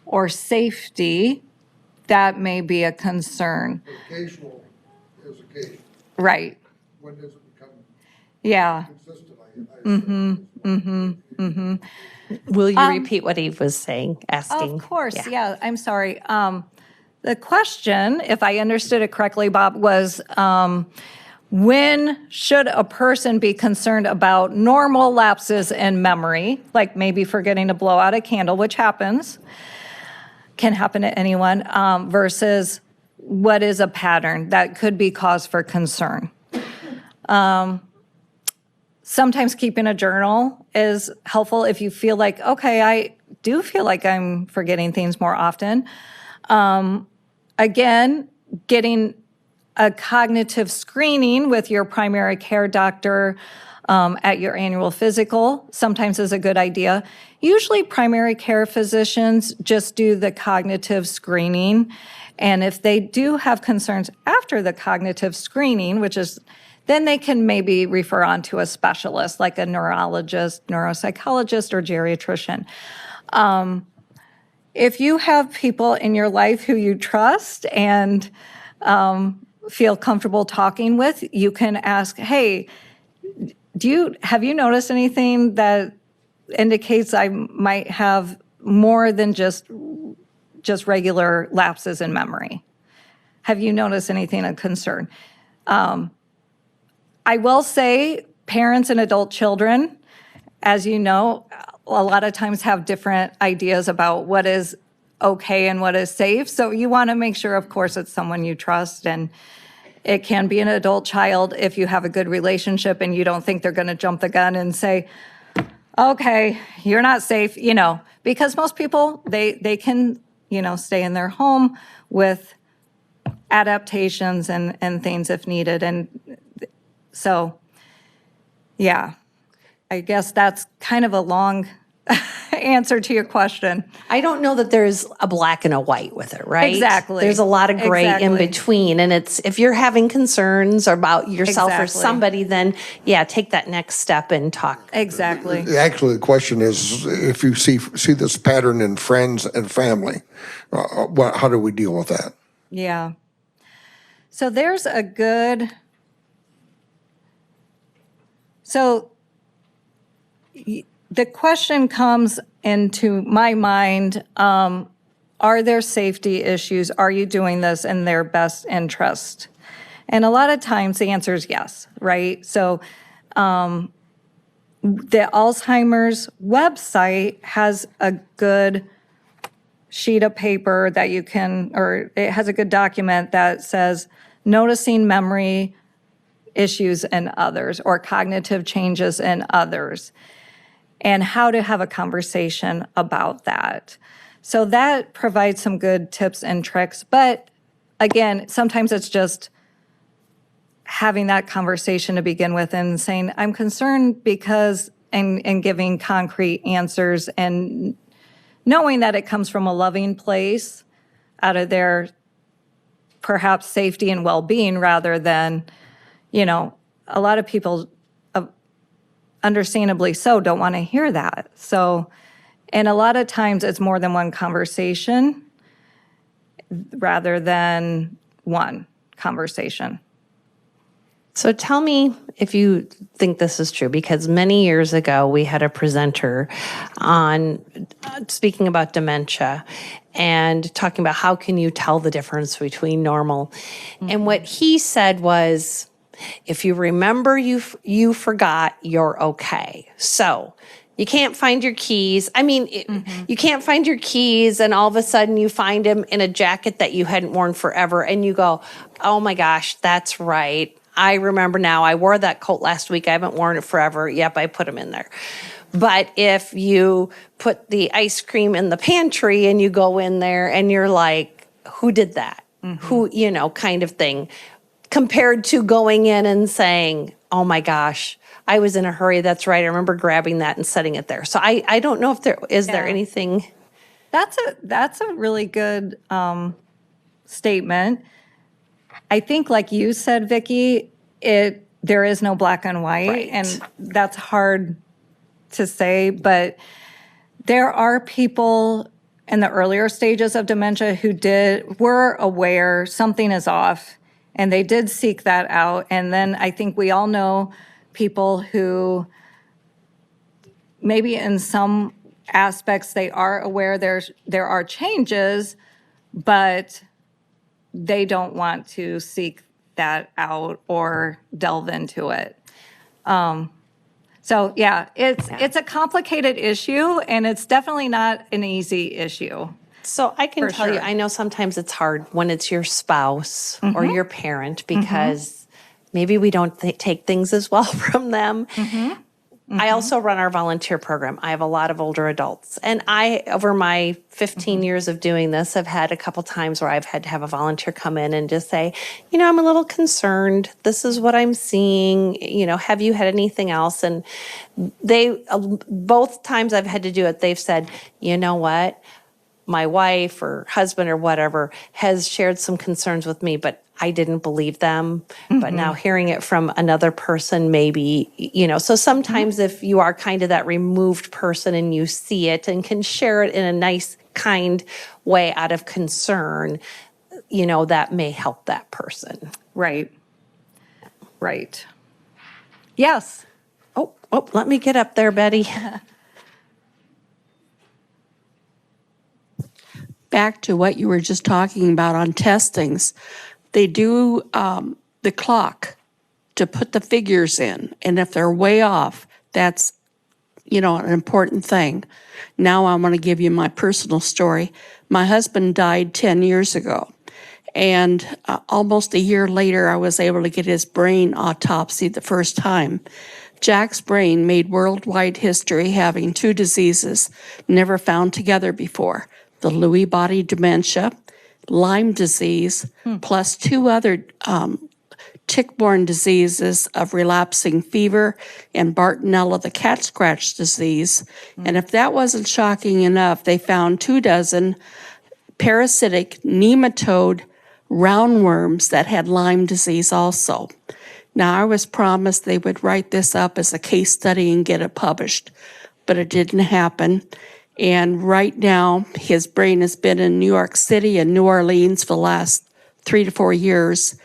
or safety, that may be a concern. Occasional is occasional. Right. When does it become Yeah. consistent? Will you repeat what he was saying, asking? Of course, yeah, I'm sorry. The question, if I understood it correctly, Bob, was when should a person be concerned about normal lapses in memory, like maybe forgetting to blow out a candle, which can happen to anyone, versus what is a pattern that could be cause for concern? Sometimes keeping a journal is helpful if you feel like, okay, I do feel like I'm forgetting things more often. Again, getting a cognitive screening with your primary care doctor at your annual physical sometimes is a good idea. Usually primary care physicians just do the cognitive screening. And if they do have concerns after the cognitive screening, then they can maybe refer on to a specialist like a neurologist, neuropsychologist, or geriatrician. If you have people in your life who you trust and feel comfortable talking with, you can ask, hey, have you noticed anything that indicates I might have more than just regular lapses in memory? Have you noticed anything of concern? I will say parents and adult children, as you know, a lot of times have different ideas about what is okay and what is safe. So you want to make sure, of course, it's someone you trust, and it can be an adult child if you have a good relationship and you don't think they're going to jump the gun and say, okay, you're not safe, because most people, they can, stay in their home with adaptations and things if needed. And so, yeah, I guess that's kind of a long answer to your question. I don't know that there's a black and a white with it, right? Exactly. There's a lot of gray in between. And it's, if you're having concerns about yourself or somebody, then take that next step and talk. Exactly. Actually, the question is, if you see this pattern in friends and family, how do we deal with that? Yeah. So there's a good, the question comes into my mind, are there safety issues? Are you doing this in their best interest? And a lot of times the answer is yes, right? So the Alzheimer's website has a good sheet of paper that you can, or it has a good document that says noticing memory issues in others or cognitive changes in others, and how to have a conversation about that. So that provides some good tips and tricks. But again, sometimes it's just having that conversation to begin with and saying, I'm concerned because, and giving concrete answers and knowing that it comes from a loving place out of their perhaps safety and well-being, rather than, a lot of people, understandably so, don't want to hear that. So, and a lot of times it's more than one conversation rather than one conversation. So tell me if you think this is true, because many years ago we had a presenter on speaking about dementia and talking about how can you tell the difference between normal. And what he said was, if you remember you forgot, you're okay. So you can't find your keys. I mean, you can't find your keys and all of a sudden you find them in a jacket that you hadn't worn forever and you go, oh my gosh, that's right. I remember now. I wore that coat last week. I haven't worn it forever. Yep, I put them in there. But if you put the ice cream in the pantry and you go in there and you're like, who did that? Who, kind of thing. Compared to going in and saying, oh my gosh, I was in a hurry. That's right. I remember grabbing that and setting it there. So I don't know if there is there anything. That's a really good statement. I think, like you said, Vicki, there is no black and white, and that's hard to say. But there are people in the earlier stages of dementia who were aware something is off, and they did seek that out. And then I think we all know people who maybe in some aspects they are aware there are changes, but they don't want to seek that out or delve into it. So yeah, it's a complicated issue, and it's definitely not an easy issue. So I can tell you, I know sometimes it's hard when it's your spouse or your parent, because maybe we don't take things as well from them. I also run our volunteer program. I have a lot of older adults. And I, over my 15 years of doing this, I've had a couple times where I've had to have a volunteer come in and just say, I'm a little concerned. This is what I'm seeing. Have you had anything else? And they, both times I've had to do it, they've said, you know what? My wife or husband or whatever has shared some concerns with me, but I didn't believe them. But now hearing it from another person, maybe, so sometimes if you are kind of that removed person and you see it and can share it in a nice, kind way out of concern, that may help that person. Right. Yes. Oh, let me get up there, Betty. Back to what you were just talking about on testings, they do the clock to put the figures in, and if they're way off, that's an important thing. Now I want to give you my personal story. My husband died 10 years ago, and almost a year later I was able to get his brain autopsied the first time. Jack's brain made worldwide history, having two diseases never found together before: the Lewy body dementia, Lyme disease, plus two other tick-borne diseases of relapsing fever and Bartonella, the cat scratch disease. And if that wasn't shocking enough, they found 24 parasitic nematode roundworms that had Lyme disease also. Now, I was promised they would write this up as a case study and get it published, but it didn't happen. And right now, his brain has been in New York City and New Orleans for the last 3 to 4 years.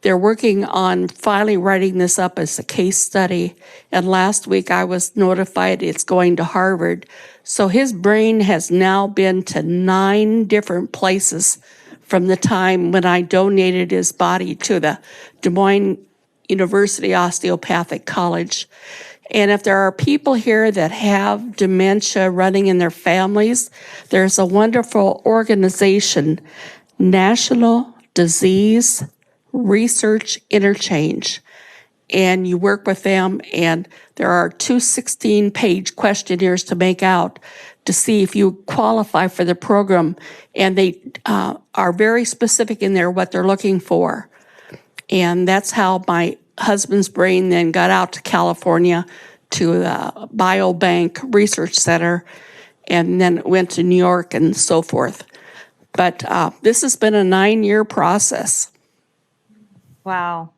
They're working on finally writing this up as a case study. And last week, I was notified it's going to Harvard. So his brain has now been to 9 different places from the time when I donated his body to the Des Moines University Osteopathic College. And if there are people here that have dementia running in their families, there's a wonderful organization, National Disease Research Interchange. And you work with them, and there are 2 16-page questionnaires to make out to see if you qualify for the program. And they are very specific in there what they're looking for. And that's how my husband's brain then got out to California to the Biobank Research Center, and then went to New York and so forth. But this has been a 9-year process. Wow.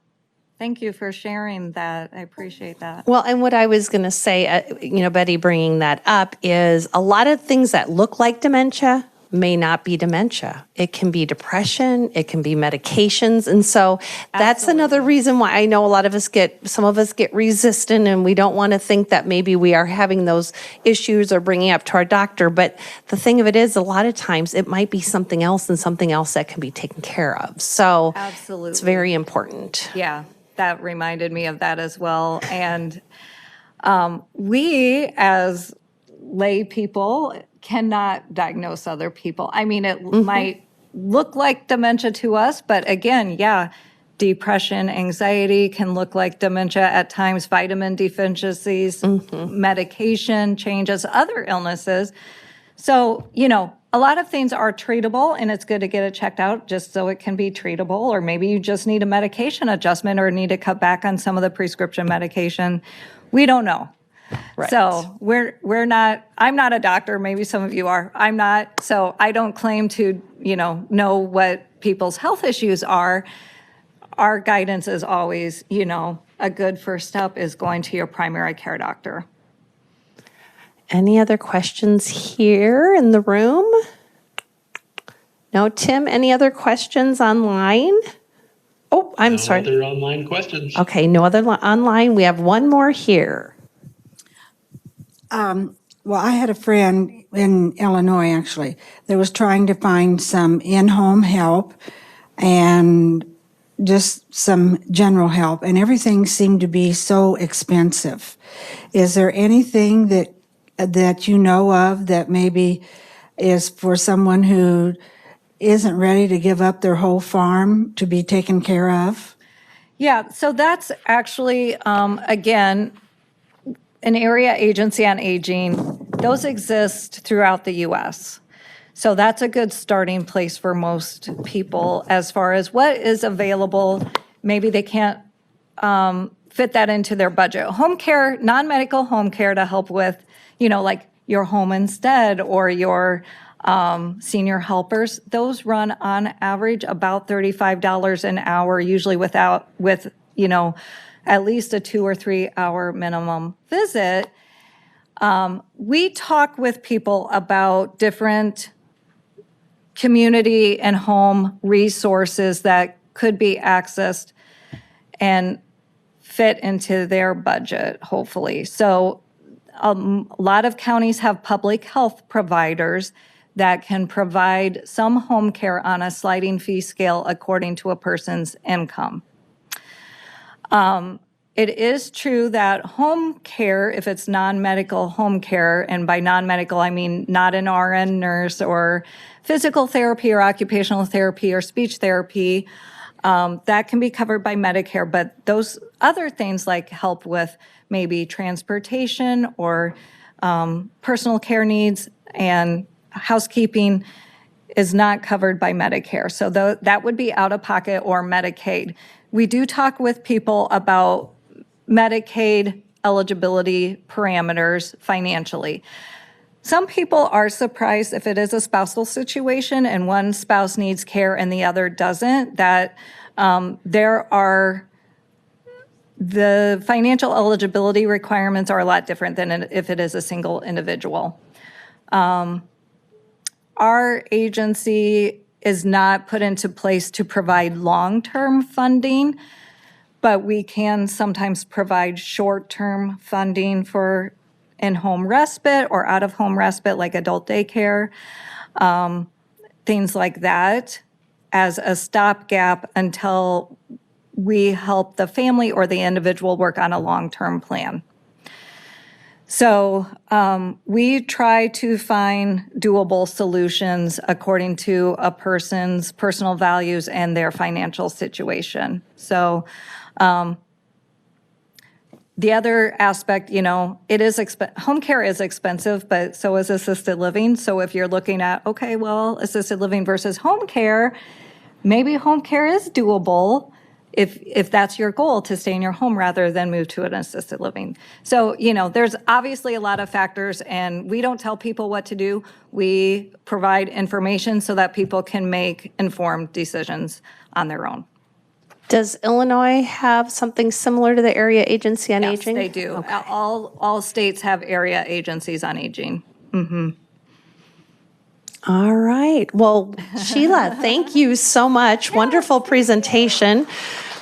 Thank you for sharing that. I appreciate that. Well, and what I was going to say, Betty bringing that up, is a lot of things that look like dementia may not be dementia. It can be depression, it can be medications. And so that's another reason why I know some of us get resistant, and we don't want to think that maybe we are having those issues or bringing up to our doctor. But the thing of it is, a lot of times it might be something else and something else that can be taken care of. So Absolutely. it's very important. Yeah, that reminded me of that as well. And we, as lay people, cannot diagnose other people. I mean, it might look like dementia to us, but again, yeah, depression, anxiety can look like dementia at times, vitamin deficiencies, medication changes, other illnesses. So, a lot of things are treatable, and it's good to get it checked out just so it can be treatable, or maybe you just need a medication adjustment or need to cut back on some of the prescription medication. We don't know. Right. So I'm not a doctor, maybe some of you are. I'm not, so I don't claim to, know what people's health issues are. Our guidance is always, a good first step is going to your primary care doctor. Any other questions here in the room? No, Tim, any other questions online? Oh, I'm sorry. No other online questions. Okay, no other online. We have one more here. Well, I had a friend in Illinois, actually, that was trying to find some in-home help and just some general help, and everything seemed to be so expensive. Is there anything that you know of that maybe is for someone who isn't ready to give up their whole farm to be taken care of? Yeah, so that's actually, again, an area agency on aging. Those exist throughout the U.S. So that's a good starting place for most people as far as what is available. Maybe they can't fit that into their budget. Home care, non-medical home care to help with, like your home instead or your senior helpers, those run on average about $35 an hour, usually with at least a 2 or 3 hour minimum visit. We talk with people about different community and home resources that could be accessed and fit into their budget, hopefully. So a lot of counties have public health providers that can provide some home care on a sliding fee scale according to a person's income. It is true that home care, if it's non-medical home care, and by non-medical, I mean not an RN nurse or physical therapy or occupational therapy or speech therapy, that can be covered by Medicare. But those other things like help with maybe transportation or personal care needs and housekeeping is not covered by Medicare. So that would be out of pocket or Medicaid. We do talk with people about Medicaid eligibility parameters financially. Some people are surprised if it is a spousal situation and one spouse needs care and the other doesn't, that the financial eligibility requirements are a lot different than if it is a single individual. Our agency is not put into place to provide long-term funding, but we can sometimes provide short-term funding for in-home respite or out-of-home respite like adult daycare, things like that, as a stopgap until we help the family or the individual work on a long-term plan. So we try to find doable solutions according to a person's personal values and their financial situation. So the other aspect, it is home care is expensive, but so is assisted living. So if you're looking at, okay, well, assisted living versus home care, maybe home care is doable if that's your goal, to stay in your home rather than move to an assisted living. So, there's obviously a lot of factors, and we don't tell people what to do. We provide information so that people can make informed decisions on their own. Does Illinois have something similar to the Area Agency on Aging? Yes, they do. Okay. All states have area agencies on aging. Mm-hmm. All right. Well, Sheila, thank you so much. Wonderful presentation.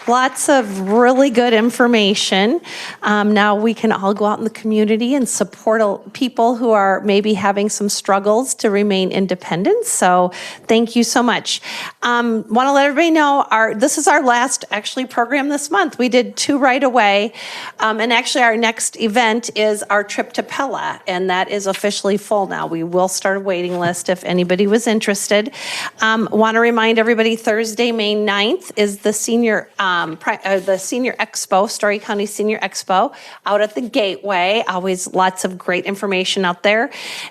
Lots of really good information. Now we can all go out in the community and support people who are maybe having some struggles to remain independent. So thank you so much. Want to let everybody know this is our last actually program this month. We did 2 right away. And actually our next event is our trip to Pella, and that is officially full now. We will start a waiting list if anybody was interested. Want to remind everybody Thursday, May 9th is the senior expo, Story County Senior Expo, out at the Gateway. Always lots of great information out there.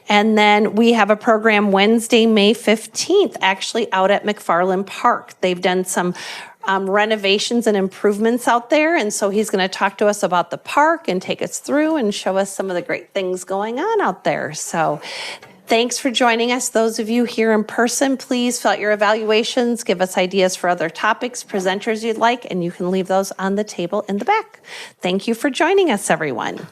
And then we have a program Wednesday, May 15th, actually out at McFarland Park. They've done some renovations and improvements out there. And so he's going to talk to us about the park and take us through and show us some of the great things going on out there. So thanks for joining us. Those of you here in person, please fill out your evaluations, give us ideas for other topics, presenters you'd like, and you can leave those on the table in the back. Thank you for joining us, everyone.